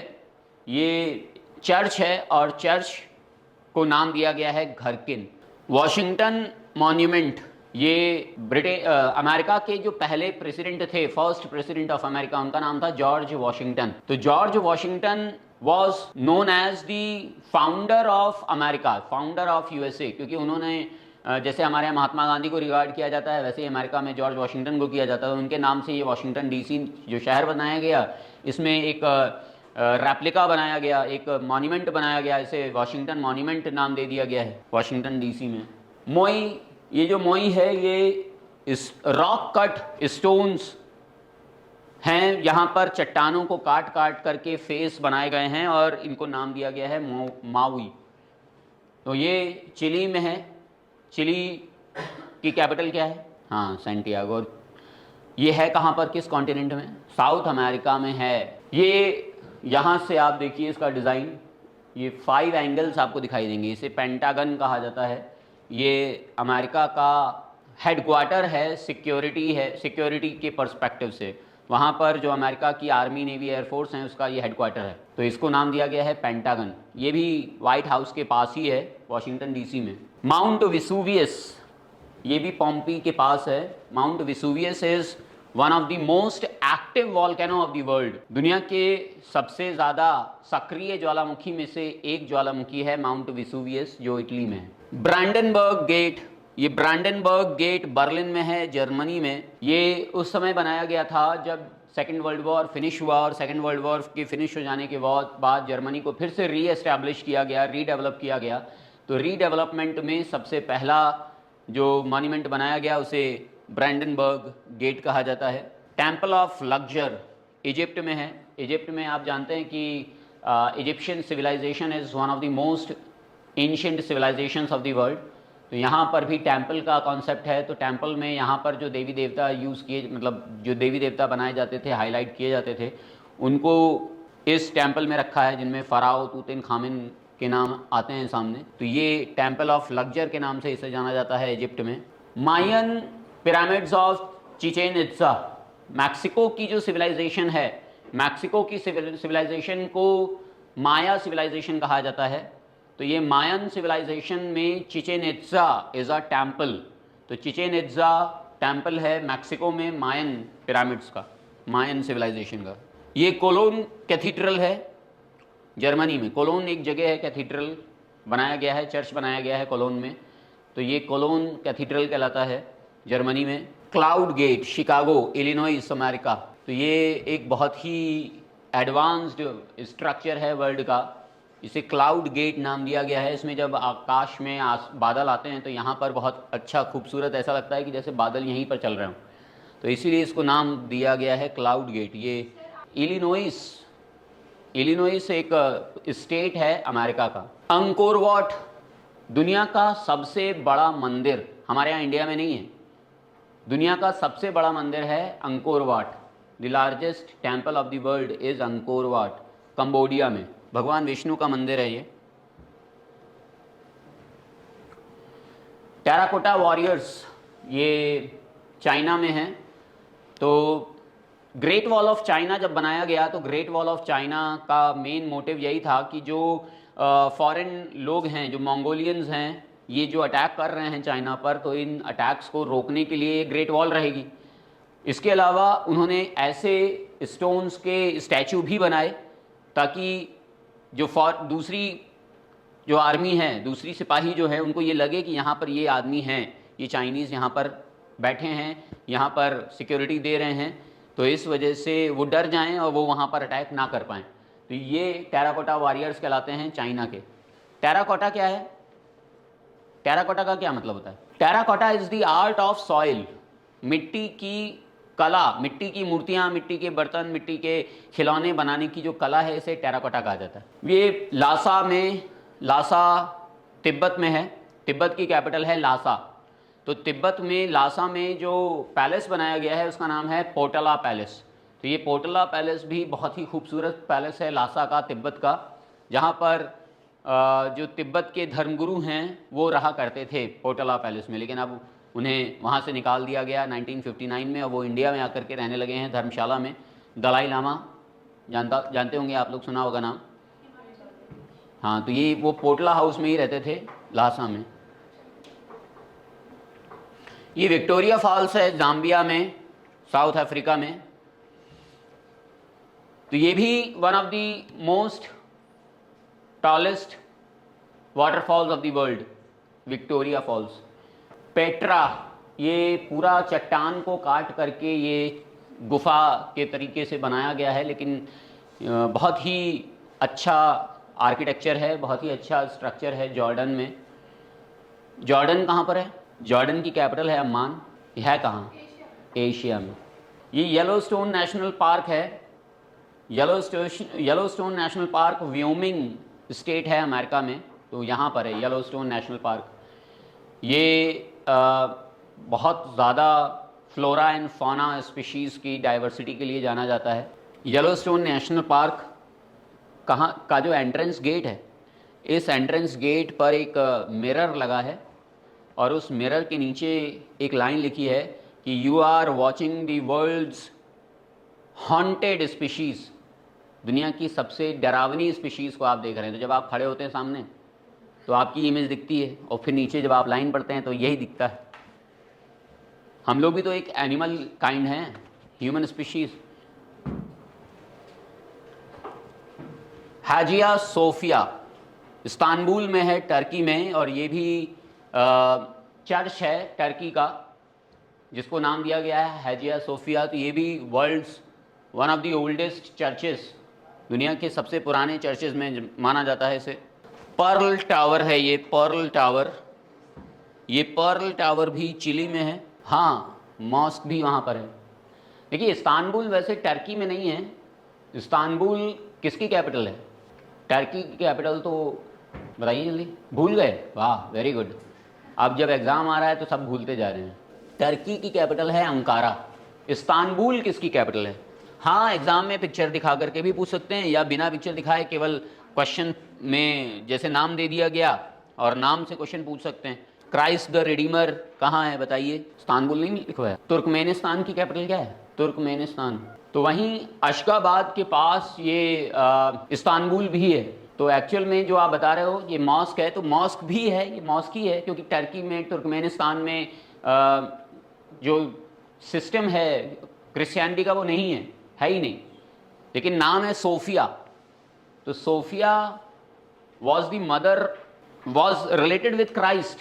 Speaker 1: ये चर्च है और चर्च को नाम दिया गया है घरकिन। वॉशिंगटन मॉन्यूमेंट ये अमेरिका के जो पहले प्रेसिडेंट थे, फर्स्ट प्रेसिडेंट ऑफ अमेरिका, उनका नाम था जॉर्ज वॉशिंगटन। तो George Washington was known as the founder of America, founder of USA, क्योंकि उन्होंने जैसे हमारे यहाँ महात्मा गांधी को रिगार्ड किया जाता है, वैसे ही अमेरिका में जॉर्ज वॉशिंगटन को किया जाता है। उनके नाम से ये वॉशिंगटन डीसी जो शहर बनाया गया, इसमें एक रेप्लिका बनाया गया, एक मॉन्यूमेंट बनाया गया, इसे वॉशिंगटन मॉन्यूमेंट नाम दे दिया गया है वॉशिंगटन डीसी में। मोई, ये जो मोई है ये इस रॉक कट स्टोन्स हैं, यहाँ पर चट्टानों को काट काट करके फेस बनाए गए हैं और इनको नाम दिया गया है माउई। तो ये चिली में है। चिली की कैपिटल क्या है? हाँ, सैंटियागो। ये है कहाँ पर, किस कॉन्टिनेंट में? साउथ अमेरिका में है। ये यहाँ से आप देखिए इसका डिज़ाइन, ये 5 एंगल्स आपको दिखाई देंगे, इसे पेंटागन कहा जाता है। ये अमेरिका का हेडक्वार्टर है, सिक्योरिटी है, सिक्योरिटी के पर्सपेक्टिव से वहाँ पर जो अमेरिका की आर्मी, नेवी, एयरफोर्स हैं, उसका ये हेडक्वार्टर है, तो इसको नाम दिया गया है पेंटागन। ये भी वाइट हाउस के पास ही है, वॉशिंगटन डीसी में। माउंट विसुवियस ये भी पॉम्पी के पास है। Mount Vesuvius is one of the most active volcano of the world. दुनिया के सबसे ज़्यादा सक्रिय ज्वालामुखी में से एक ज्वालामुखी है माउंट विसुवियस, जो इटली में है। ब्रांडनबर्ग गेट, ये ब्रांडनबर्ग गेट बर्लिन में है, जर्मनी में। ये उस समय बनाया गया था जब सेकेंड वर्ल्ड वॉर फिनिश हुआ, और सेकेंड वर्ल्ड वॉर के फिनिश हो जाने के बाद जर्मनी को फिर से रीएस्टैब्लिश किया गया, रीडेवलप किया गया। तो रीडेवलपमेंट में सबसे पहला जो मॉन्यूमेंट बनाया गया उसे ब्रांडनबर्ग गेट कहा जाता है। टेम्पल ऑफ लक्जर इजिप्ट में है। इजिप्ट में आप जानते हैं कि Egyptian civilisation is one of the most ancient civilisations of the world. तो यहाँ पर भी टेम्पल का कॉन्सेप्ट है। तो टेम्पल में यहाँ पर जो देवी देवता यूज़ किए, मतलब जो देवी देवता बनाए जाते थे, हाईलाइट किए जाते थे, उनको इस टेम्पल में रखा है, जिनमें फ़राओ, तूतनखामुन के नाम आते हैं सामने। तो ये टेम्पल ऑफ लक्जर के नाम से इसे जाना जाता है इजिप्ट में। Mayan pyramids of Chichen Itza, Mexico की जो सिविलाइजेशन है, मैक्सिको की सिविलाइजेशन को माया सिविलाइजेशन कहा जाता है। तो ये मायन सिविलाइजेशन में Chichen Itza is a temple. तो चिचेन इट्जा टेम्पल है मैक्सिको में मायन पिरामिड्स का, मायन सिविलाइजेशन का। ये कोलोन कैथीड्रल है जर्मनी में। कोलोन एक जगह है, कैथीड्रल बनाया गया है, चर्च बनाया गया है कोलोन में, तो ये कोलोन कैथीड्रल कहलाता है जर्मनी में। Cloud Gate Chicago Illinois America. तो ये एक बहुत ही एडवांस्ड स्ट्रक्चर है वर्ल्ड का, इसे क्लाउड गेट नाम दिया गया है। इसमें जब आकाश में बादल आते हैं तो यहाँ पर बहुत अच्छा खूबसूरत ऐसा लगता है कि जैसे बादल यहीं पर चल रहे हों, तो इसीलिए इसको नाम दिया गया है क्लाउड गेट। ये इलिनॉइस एक स्टेट है अमेरिका का। अंकोर वाट दुनिया का सबसे बड़ा मंदिर, हमारे यहाँ इंडिया में नहीं है, दुनिया का सबसे बड़ा मंदिर है Angkor Wat. The largest temple of the world is Angkor Wat, Cambodia में। भगवान विष्णु का मंदिर है ये। टेराकोटा वॉरियर्स ये चाइना में है। तो ग्रेट वॉल ऑफ चाइना जब बनाया गया तो ग्रेट वॉल ऑफ चाइना का मेन मोटिव यही था कि जो फॉरेन लोग हैं, जो मंगोलियंस हैं, ये जो अटैक कर रहे हैं चाइना पर, तो इन अटैक्स को रोकने के लिए ग्रेट वॉल रहेगी। इसके अलावा उन्होंने ऐसे स्टोन्स के स्टैचू भी बनाए ताकि जो दूसरी जो आर्मी है, दूसरी सिपाही जो है, उनको ये लगे कि यहाँ पर ये आदमी हैं, ये चाइनीज़ यहाँ पर बैठे हैं, यहाँ पर सिक्योरिटी दे रहे हैं, तो इस वजह से वो डर जाएं और वो वहाँ पर अटैक ना कर पाएँ। तो ये टेराकोटा वॉरियर्स कहलाते हैं चाइना के। टेराकोटा क्या है? टेराकोटा का क्या मतलब होता है? Terracotta is the art of soil, मिट्टी की कला, मिट्टी की मूर्तियाँ, मिट्टी के बर्तन, मिट्टी के खिलौने बनाने की जो कला है, इसे टेराकोटा कहा जाता है। ये लासा तिब्बत में है, तिब्बत की कैपिटल है लासा। तो तिब्बत में लासा में जो पैलेस बनाया गया है उसका नाम है पोटला पैलेस। तो ये पोटला पैलेस भी बहुत ही खूबसूरत पैलेस है लासा का, तिब्बत का, जहाँ पर जो तिब्बत के धर्मगुरु हैं वो रहा करते थे पोटला पैलेस में, लेकिन अब उन्हें वहाँ से निकाल दिया गया 1959 में, और वो इंडिया में आकर के रहने लगे हैं धर्मशाला में। दलाई लामा जानते होंगे आप लोग, सुना होगा नाम। हाँ, तो ये वो पोटला हाउस में ही रहते थे लासा में। ये विक्टोरिया फॉल्स है जाम्बिया में, साउथ अफ्रीका में। तो ये भी one of the most tallest waterfalls of the world, Victoria Falls. Petra, ये पूरा चट्टान को काट करके ये गुफा के तरीके से बनाया गया है, लेकिन बहुत ही अच्छा आर्किटेक्चर है, बहुत ही अच्छा स्ट्रक्चर है जॉर्डन में। जॉर्डन कहाँ पर है? जॉर्डन की कैपिटल है अम्मान। यह है कहाँ? एशिया में। ये येलोस्टोन नेशनल पार्क है। Yellowstone national park Wyoming state है अमेरिका में, तो यहाँ पर है येलोस्टोन नेशनल पार्क। ये बहुत ज़्यादा फ्लोरा एंड फौना स्पीशीज़ की डाइवर्सिटी के लिए जाना जाता है। येलोस्टोन नेशनल पार्क कहाँ का जो एंट्रेंस गेट है, इस एंट्रेंस गेट पर एक मिरर लगा है, और उस मिरर के नीचे एक लाइन लिखी है कि you are watching the world's haunted species, दुनिया की सबसे डरावनी स्पीशीज़ को आप देख रहे हैं। तो जब आप खड़े होते हैं सामने तो आपकी इमेज दिखती है, और फिर नीचे जब आप लाइन पढ़ते हैं तो यही दिखता है। हम लोग भी तो एक एनिमल काइंड हैं, ह्यूमन स्पीशीज़। हाजिया सोफिया इस्तांबुल में है, टर्की में, और ये भी चर्च है टर्की का जिसको नाम दिया गया है हाजिया सोफिया। तो ये भी world's one of the oldest churches, दुनिया के सबसे पुराने चर्चेस में माना जाता है इसे। पर्ल टावर है ये, पर्ल टावर। ये पर्ल टावर भी चिली में है। हाँ, मॉस्क भी वहाँ पर है। देखिए, इस्तांबुल वैसे टर्की में नहीं है। इस्तांबुल किसकी कैपिटल है? टर्की की कैपिटल तो बताइए जल्दी। भूल गए? वाह, वेरी गुड। अब जब एग्ज़ाम आ रहा है तो सब भूलते जा रहे हैं। टर्की की कैपिटल है अंकारा। इस्तांबुल किसकी कैपिटल है? हाँ, एग्ज़ाम में पिक्चर दिखा करके भी पूछ सकते हैं, या बिना पिक्चर दिखाए केवल क्वेश्चन में जैसे नाम दे दिया गया और नाम से क्वेश्चन पूछ सकते हैं। क्राइस्ट द रिडीमर कहाँ है बताइए? इस्तांबुल नहीं लिखा है। तुर्कमेनिस्तान की कैपिटल क्या है? तुर्कमेनिस्तान। तो वहीं अशगाबाद के पास ये इस्तांबुल भी है। तो एक्चुअल में जो आप बता रहे हो ये मॉस्क है, तो मॉस्क भी है, ये मॉस्क ही है, क्योंकि टर्की में, तुर्कमेनिस्तान में जो सिस्टम है क्रिश्चियनिटी का वो नहीं है ही नहीं, लेकिन नाम है सोफिया। तो Sophia was the mother, was related with Christ.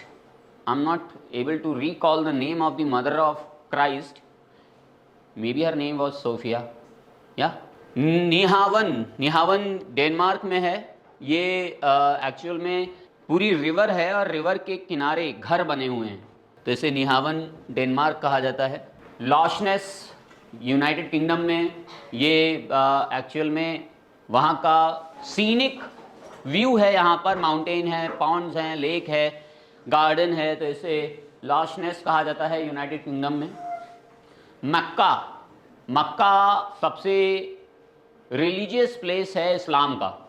Speaker 1: I am not able to recall the name of the mother of Christ, maybe her name was Sophia. या निहावन, निहावन डेनमार्क में है। ये एक्चुअल में पूरी रिवर है और रिवर के किनारे घर बने हुए हैं, तो इसे निहावन डेनमार्क कहा जाता है। लॉशनेस यूनाइटेड किंगडम में, ये एक्चुअल में वहाँ का सीनिक व्यू है, यहाँ पर माउंटेन है, पॉन्ड्स हैं, लेक है, गार्डन है, तो इसे लॉशनेस कहा जाता है यूनाइटेड किंगडम में। मक्का, मक्का सबसे रिलीजियस प्लेस है इस्लाम का।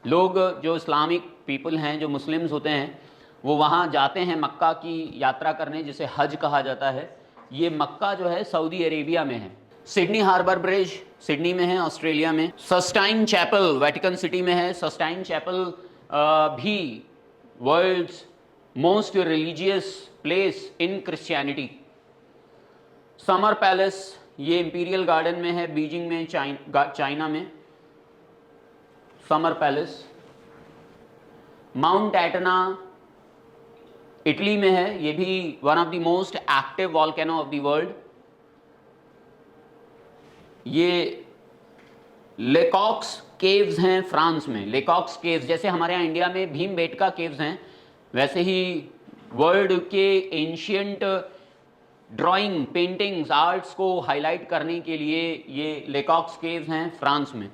Speaker 1: लोग जो इस्लामिक पीपल हैं, जो मुस्लिम्स होते हैं, वो वहाँ जाते हैं मक्का की यात्रा करने, जिसे हज कहा जाता है। ये मक्का जो है सऊदी अरेबिया में है। सिडनी हार्बर ब्रिज सिडनी में है, ऑस्ट्रेलिया में। सस्टाइन चैपल वेटिकन सिटी में है। सस्टाइन चैपल भी world's most religious place in Christianity. Summer Palace, ये इंपीरियल गार्डन में है, बीजिंग में, चाइना में, Summer Palace. Mount Etna Italy में है, ये भी one of the most active volcano of the world. ये लेकॉक्स केव्स हैं फ्रांस में। लेकॉक्स केव्स जैसे हमारे यहाँ इंडिया में भीमबेटका केव्स हैं, वैसे ही वर्ल्ड के एंशियंट ड्राइंग, पेंटिंग्स, आर्ट्स को हाईलाइट करने के लिए ये लेकॉक्स केव्स हैं फ्रांस में।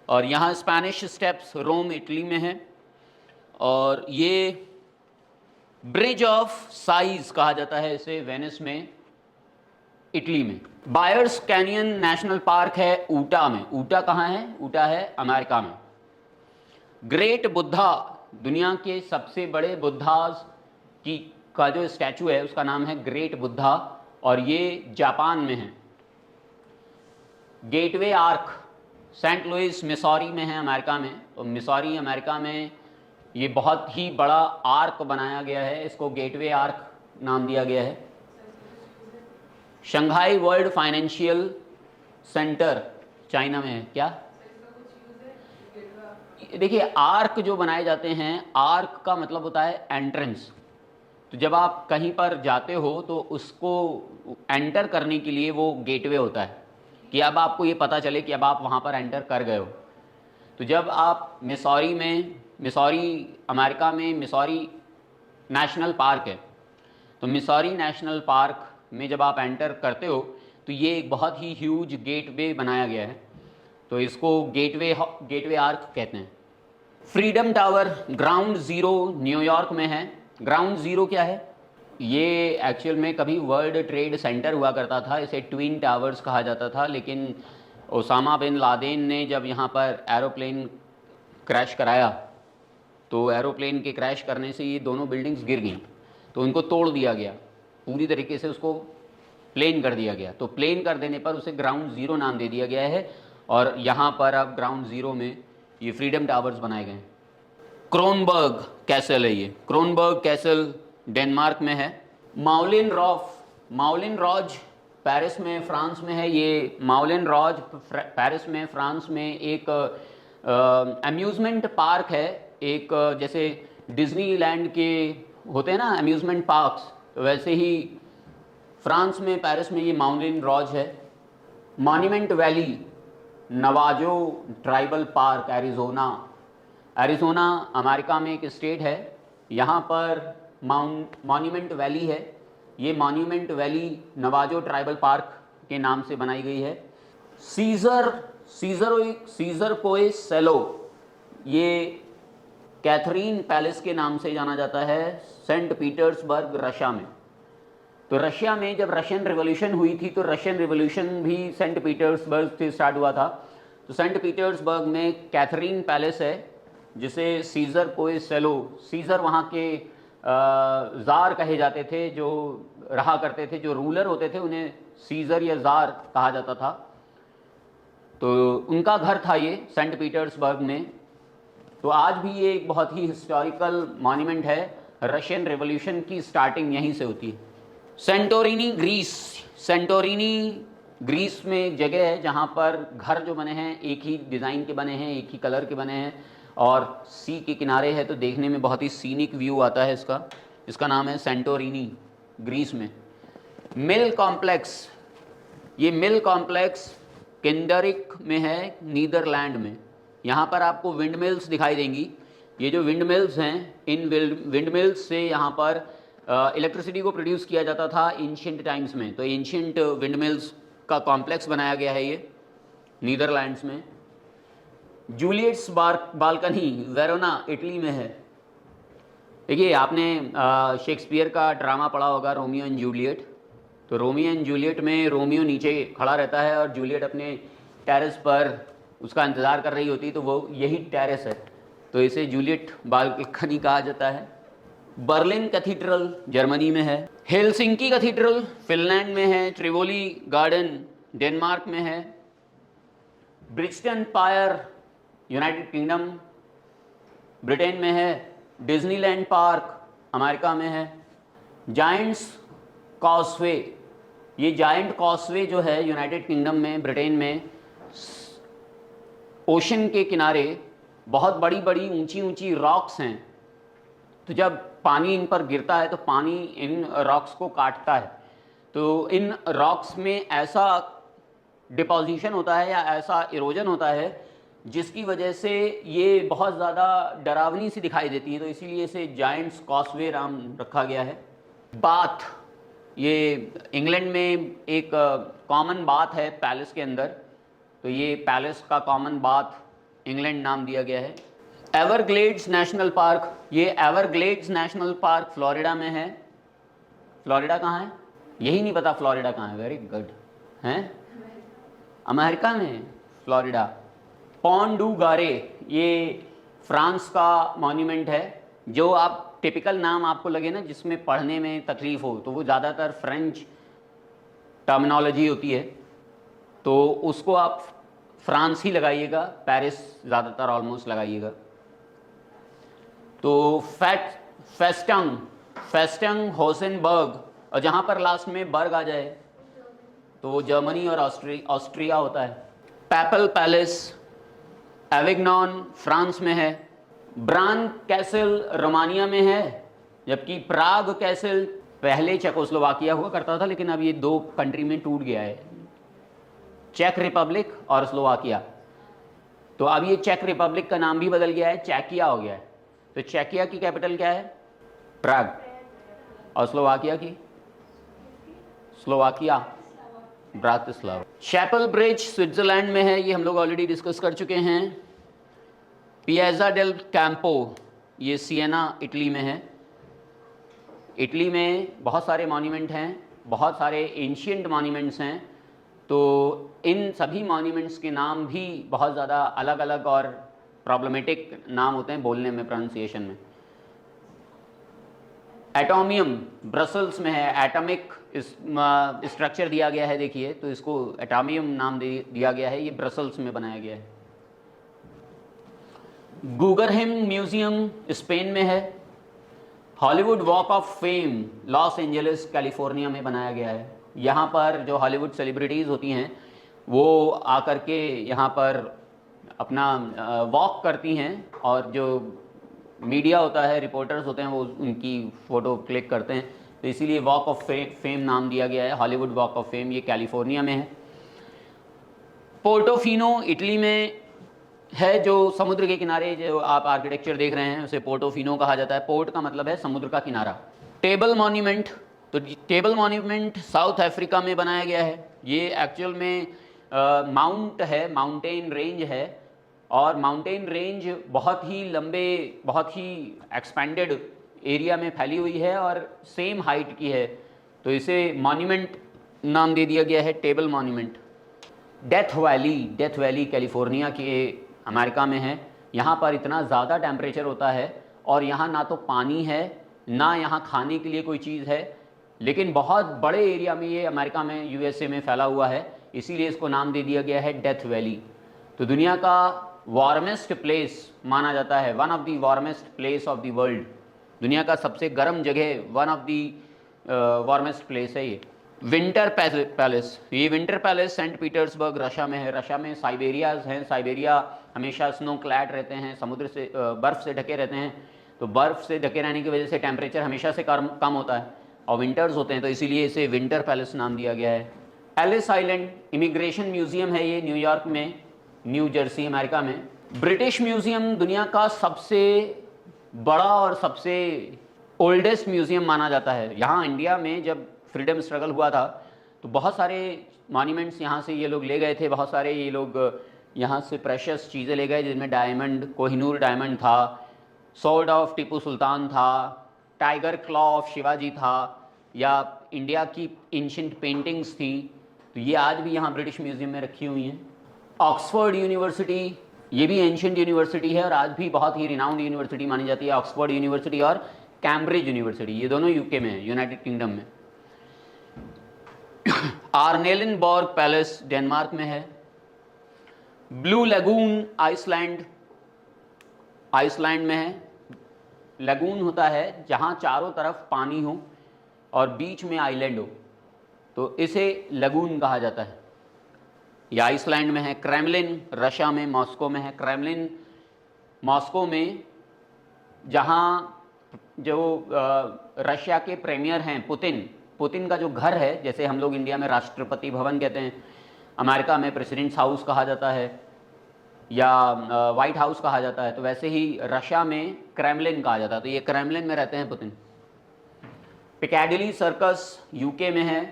Speaker 1: और यहाँ स्पेनिश स्टेप्स रोम इटली में है। और ये ब्रिज ऑफ साइज कहा जाता है इसे, वेनिस में, इटली में। बायर्स कैनियन नेशनल पार्क है ऊटा में। ऊटा कहाँ है? ऊटा है अमेरिका में। ग्रेट बुद्धा, दुनिया के सबसे बड़े बुद्धास की का जो स्टैचू है उसका नाम है ग्रेट बुद्धा, और ये जापान में है। Gateway Arch Saint Louis Missouri में है, अमेरिका में। तो मिसौरी अमेरिका में ये बहुत ही बड़ा आर्क बनाया गया है, इसको गेटवे आर्क नाम दिया गया है। Shanghai world financial centre China में है। क्या देखिए, आर्क जो बनाए जाते हैं, आर्क का मतलब होता है एंट्रेंस। तो जब आप कहीं पर जाते हो तो उसको एंटर करने के लिए वो गेटवे होता है, कि अब आपको ये पता चले कि अब आप वहाँ पर एंटर कर गए हो। तो जब आप मिसौरी में, मिसौरी अमेरिका में मिसौरी नेशनल पार्क है, तो मिसौरी नेशनल पार्क में जब आप एंटर करते हो तो ये एक बहुत ही ह्यूज गेटवे बनाया गया है, तो इसको गेटवे आर्क कहते हैं। Freedom tower ground zero New York में है। ग्राउंड ज़ीरो क्या है? ये एक्चुअल में कभी वर्ल्ड ट्रेड सेंटर हुआ करता था, इसे ट्विन टावर्स कहा जाता था, लेकिन ओसामा बिन लादेन ने जब यहाँ पर एरोप्लेन क्रैश कराया तो एरोप्लेन के क्रैश करने से ये दोनों बिल्डिंग्स गिर गई, तो उनको तोड़ दिया गया, पूरी तरीके से उसको प्लेन कर दिया गया। तो प्लेन कर देने पर उसे ग्राउंड ज़ीरो नाम दे दिया गया है, और यहाँ पर अब ग्राउंड ज़ीरो में ये फ्रीडम टावर्स बनाए गए हैं। क्रोनबर्ग कैसल है ये, क्रोनबर्ग कैसल डेनमार्क में है। माउलिन रॉफ, माउलिन रॉज पेरिस में, फ्रांस में है। ये माउलिन रॉज पेरिस में, फ्रांस में एक अम्यूज़मेंट पार्क है, एक जैसे डिज्नीलैंड के होते हैं ना अम्यूज़मेंट पार्क्स, तो वैसे ही फ्रांस में, पेरिस में ये माउलिन रॉज है। Monument valley Navajo tribal park Arizona, Arizona America में एक स्टेट है, यहाँ पर मॉन्यूमेंट वैली है। ये monument valley Navajo tribal park के नाम से बनाई गई है। सीज़र कोए सेलो, ये कैथरीन पैलेस के नाम से जाना जाता है, सेंट पीटर्सबर्ग रशिया में। तो रशिया में जब रशियन रिवॉल्यूशन हुई थी, तो रशियन रिवॉल्यूशन भी सेंट पीटर्सबर्ग से स्टार्ट हुआ था। तो सेंट पीटर्सबर्ग में कैथरीन पैलेस है, जिसे सीज़र कोए सेलो, सीज़र वहाँ के ज़ार कहे जाते थे, जो रहा करते थे, जो रूलर होते थे उन्हें सीज़र या ज़ार कहा जाता था। तो उनका घर था ये सेंट पीटर्सबर्ग में। तो आज भी ये एक बहुत ही हिस्टोरिकल मॉन्यूमेंट है। रशियन रेवोल्यूशन की स्टार्टिंग यहीं से होती है। सेंटोरिनी ग्रीस, सेंटोरिनी ग्रीस में एक जगह है जहाँ पर घर जो बने हैं एक ही डिज़ाइन के बने हैं, एक ही कलर के बने हैं और सी के किनारे है, तो देखने में बहुत ही सीनिक व्यू आता है इसका। इसका नाम है सेंटोरिनी, ग्रीस में। मिल कॉम्प्लेक्स, ये मिल कॉम्प्लेक्स किंडरिक में है, नीदरलैंड में। यहाँ पर आपको विंड मिल्स दिखाई देंगी। ये जो विंड मिल्स हैं, इन विंड मिल्स से यहाँ पर इलेक्ट्रिसिटी को प्रोड्यूस किया जाता था एंशिएंट टाइम्स में। तो एंशिएंट विंड मिल्स का कॉम्प्लेक्स बनाया गया है ये नीदरलैंड्स में। जूलियट्स बालकनी वेरोना इटली में है। देखिए, आपने शेक्सपियर का ड्रामा पढ़ा होगा रोमियो एंड जूलियट। तो रोमियो एंड जूलियट में रोमियो नीचे खड़ा रहता है और जूलियट अपने टेरेस पर उसका इंतज़ार कर रही होती है, तो वो यही टेरेस है, तो इसे जूलियट बालकनी कहा जाता है। बर्लिन कैथीड्रल जर्मनी में है। हेलसिंकी कैथीड्रल फिनलैंड में है। ट्रिवोली गार्डन डेनमार्क में है। ब्रिजटन पायर यूनाइटेड किंगडम ब्रिटेन में है। डिज्नीलैंड पार्क अमेरिका में है। जायंट्स कॉसवे, ये जायंट कॉसवे जो है यूनाइटेड किंगडम में, ब्रिटेन में, ओशन के किनारे बहुत बड़ी बड़ी ऊंची ऊंची रॉक्स हैं। तो जब पानी इन पर गिरता है तो पानी इन रॉक्स को काटता है। तो इन रॉक्स में ऐसा डिपोजिशन होता है या ऐसा इरोजन होता है जिसकी वजह से ये बहुत ज़्यादा डरावनी सी दिखाई देती है, तो इसीलिए इसे जायंट्स कॉसवे नाम रखा गया है। बाथ, ये इंग्लैंड में एक कॉमन बाथ है पैलेस के अंदर, तो ये पैलेस का कॉमन बाथ इंग्लैंड नाम दिया गया है। एवरग्लेड्स नेशनल पार्क, ये एवरग्लेड्स नेशनल पार्क फ्लोरिडा में है। फ्लोरिडा कहाँ है? यही नहीं पता फ्लोरिडा कहाँ है। वेरी गुड, हैं अमेरिका में फ्लोरिडा। पॉन्ट डू गारे, ये फ्रांस का मॉन्यूमेंट है। जो आप टिपिकल नाम आपको लगे ना जिसमें पढ़ने में तकलीफ हो, तो वो ज़्यादातर फ्रेंच टर्मिनोलॉजी होती है, तो उसको आप फ्रांस ही लगाइएगा, पेरिस ज़्यादातर ऑलमोस्ट लगाइएगा। तो फेस्टंग होसेनबर्ग, और जहाँ पर लास्ट में बर्ग आ जाए तो वो जर्मनी और ऑस्ट्रिया होता है। पैपल पैलेस एविग्नॉन फ्रांस में है। ब्रान कैसल रोमानिया में है, जबकि प्राग कैसल पहले चेकोस्लोवाकिया हुआ करता था, लेकिन अब ये दो कंट्री में टूट गया है, चेक रिपब्लिक और स्लोवाकिया। तो अब ये चेक रिपब्लिक का नाम भी बदल गया है, चेकिया हो गया है। तो चेकिया की कैपिटल क्या है? प्राग। और स्लोवाकिया की? Slovakia, Bratislava. Chapel Bridge Switzerland में है, ये हम लोग ऑलरेडी डिस्कस कर चुके हैं। पियाज़ा डेल कैंपो, ये सिएना इटली में है। इटली में बहुत सारे मॉन्यूमेंट हैं, बहुत सारे एंशिएंट मॉन्यूमेंट्स हैं, तो इन सभी मॉन्यूमेंट्स के नाम भी बहुत ज़्यादा अलग अलग और प्रॉब्लमेटिक नाम होते हैं बोलने में, प्रोनाउंसिएशन में। एटोमियम ब्रसल्स में है। एटॉमिक स्ट्रक्चर दिया गया है, देखिए, तो इसको एटोमियम नाम दिया गया है। ये ब्रसल्स में बनाया गया है। गूगरहेम म्यूजियम स्पेन में है। Hollywood walk of fame Los Angeles California में बनाया गया है। यहाँ पर जो हॉलीवुड सेलिब्रिटीज़ होती हैं वो आकर के यहाँ पर अपना वॉक करती हैं, और जो मीडिया होता है, रिपोर्टर्स होते हैं, वो उनकी फ़ोटो क्लिक करते हैं, तो इसीलिए वॉक ऑफ फेम नाम दिया गया है। हॉलीवुड वॉक ऑफ फेम ये कैलिफोर्निया में है। पोर्टोफिनो इटली में है, जो समुद्र के किनारे जो आप आर्किटेक्चर देख रहे हैं उसे पोर्टोफिनो कहा जाता है। पोर्ट का मतलब है समुद्र का किनारा। टेबल मॉन्यूमेंट, तो टेबल मॉन्यूमेंट साउथ अफ्रीका में बनाया गया है। ये एक्चुअल में माउंट है, माउंटेन रेंज है, और माउंटेन रेंज बहुत ही लंबे, बहुत ही एक्सपेंडेड एरिया में फैली हुई है और सेम हाइट की है, तो इसे मॉन्यूमेंट नाम दे दिया गया है, table monument. Death valley California के अमेरिका में है। यहाँ पर इतना ज़्यादा टेम्परेचर होता है और यहाँ ना तो पानी है ना यहाँ खाने के लिए कोई चीज़ है, लेकिन बहुत बड़े एरिया में ये अमेरिका में, यूएसए में फैला हुआ है, इसीलिए इसको नाम दे दिया गया है डेथ वैली। तो दुनिया का वार्मेस्ट प्लेस माना जाता है, one of the warmest place of the world, दुनिया का सबसे गर्म जगह, one of the warmest place है ये। विंटर पैलेस, ये Winter Palace Saint Petersburg Russia में है। रशिया में साइबेरियाज हैं, साइबेरिया हमेशा स्नो क्लैड रहते हैं, समुद्र से बर्फ़ से ढके रहते हैं, तो बर्फ़ से ढके रहने की वजह से टेम्परेचर हमेशा से कम होता है और विंटर्स होते हैं, तो इसीलिए इसे विंटर पैलेस नाम दिया गया है। एलिस आइलैंड इमिग्रेशन म्यूज़ियम है ये, न्यूयॉर्क में, न्यू जर्सी अमेरिका में। ब्रिटिश म्यूज़ियम दुनिया का सबसे बड़ा और सबसे ओल्डेस्ट म्यूज़ियम माना जाता है। यहाँ इंडिया में जब फ्रीडम स्ट्रगल हुआ था तो बहुत सारे मॉन्यूमेंट्स यहाँ से ये लोग ले गए थे, बहुत सारे ये लोग यहाँ से प्रेशियस चीज़ें ले गए, जिनमें डायमंड, कोहिनूर डायमंड था, स्वॉर्ड ऑफ टीपू सुल्तान था, टाइगर क्लॉ ऑफ शिवाजी था, या इंडिया की एंशिएंट पेंटिंग्स थी, तो ये आज भी यहाँ ब्रिटिश म्यूज़ियम में रखी हुई हैं। ऑक्सफोर्ड यूनिवर्सिटी, ये भी एंशिएंट यूनिवर्सिटी है और आज भी बहुत ही रिनाउंड यूनिवर्सिटी मानी जाती है, ऑक्सफोर्ड यूनिवर्सिटी और कैम्ब्रिज यूनिवर्सिटी, ये दोनों यूके में है, यूनाइटेड किंगडम में। आर्नेलिनबॉर्ग पैलेस डेनमार्क में है। ब्लू लगून आइसलैंड, आइसलैंड में है। लगून होता है जहाँ चारों तरफ पानी हो और बीच में आइलैंड हो, तो इसे लगून कहा जाता है। यह आइसलैंड में है। क्रेमलिन रशिया में, मॉस्को में है। क्रेमलिन मॉस्को में, जहाँ जो रशिया के प्रीमियर हैं पुतिन का जो घर है, जैसे हम लोग इंडिया में राष्ट्रपति भवन कहते हैं, अमेरिका में प्रेसिडेंट्स हाउस कहा जाता है या वाइट हाउस कहा जाता है, तो वैसे ही रशिया में क्रेमलिन कहा जाता है, तो ये क्रेमलिन में रहते हैं पुतिन। पिकाडिली सर्कस यूके में है।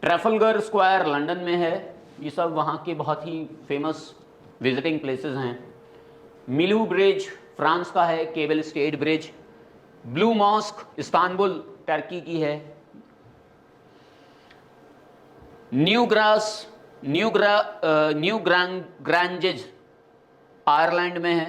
Speaker 1: ट्रैफलगर स्क्वायर लंदन में है। ये सब वहाँ के बहुत ही फेमस विजिटिंग प्लेसेस हैं। मिलू ब्रिज फ्रांस का है, cable stayed bridge. Blue Mosque Istanbul Turkey की है। न्यू ग्रांजेज आयरलैंड में है।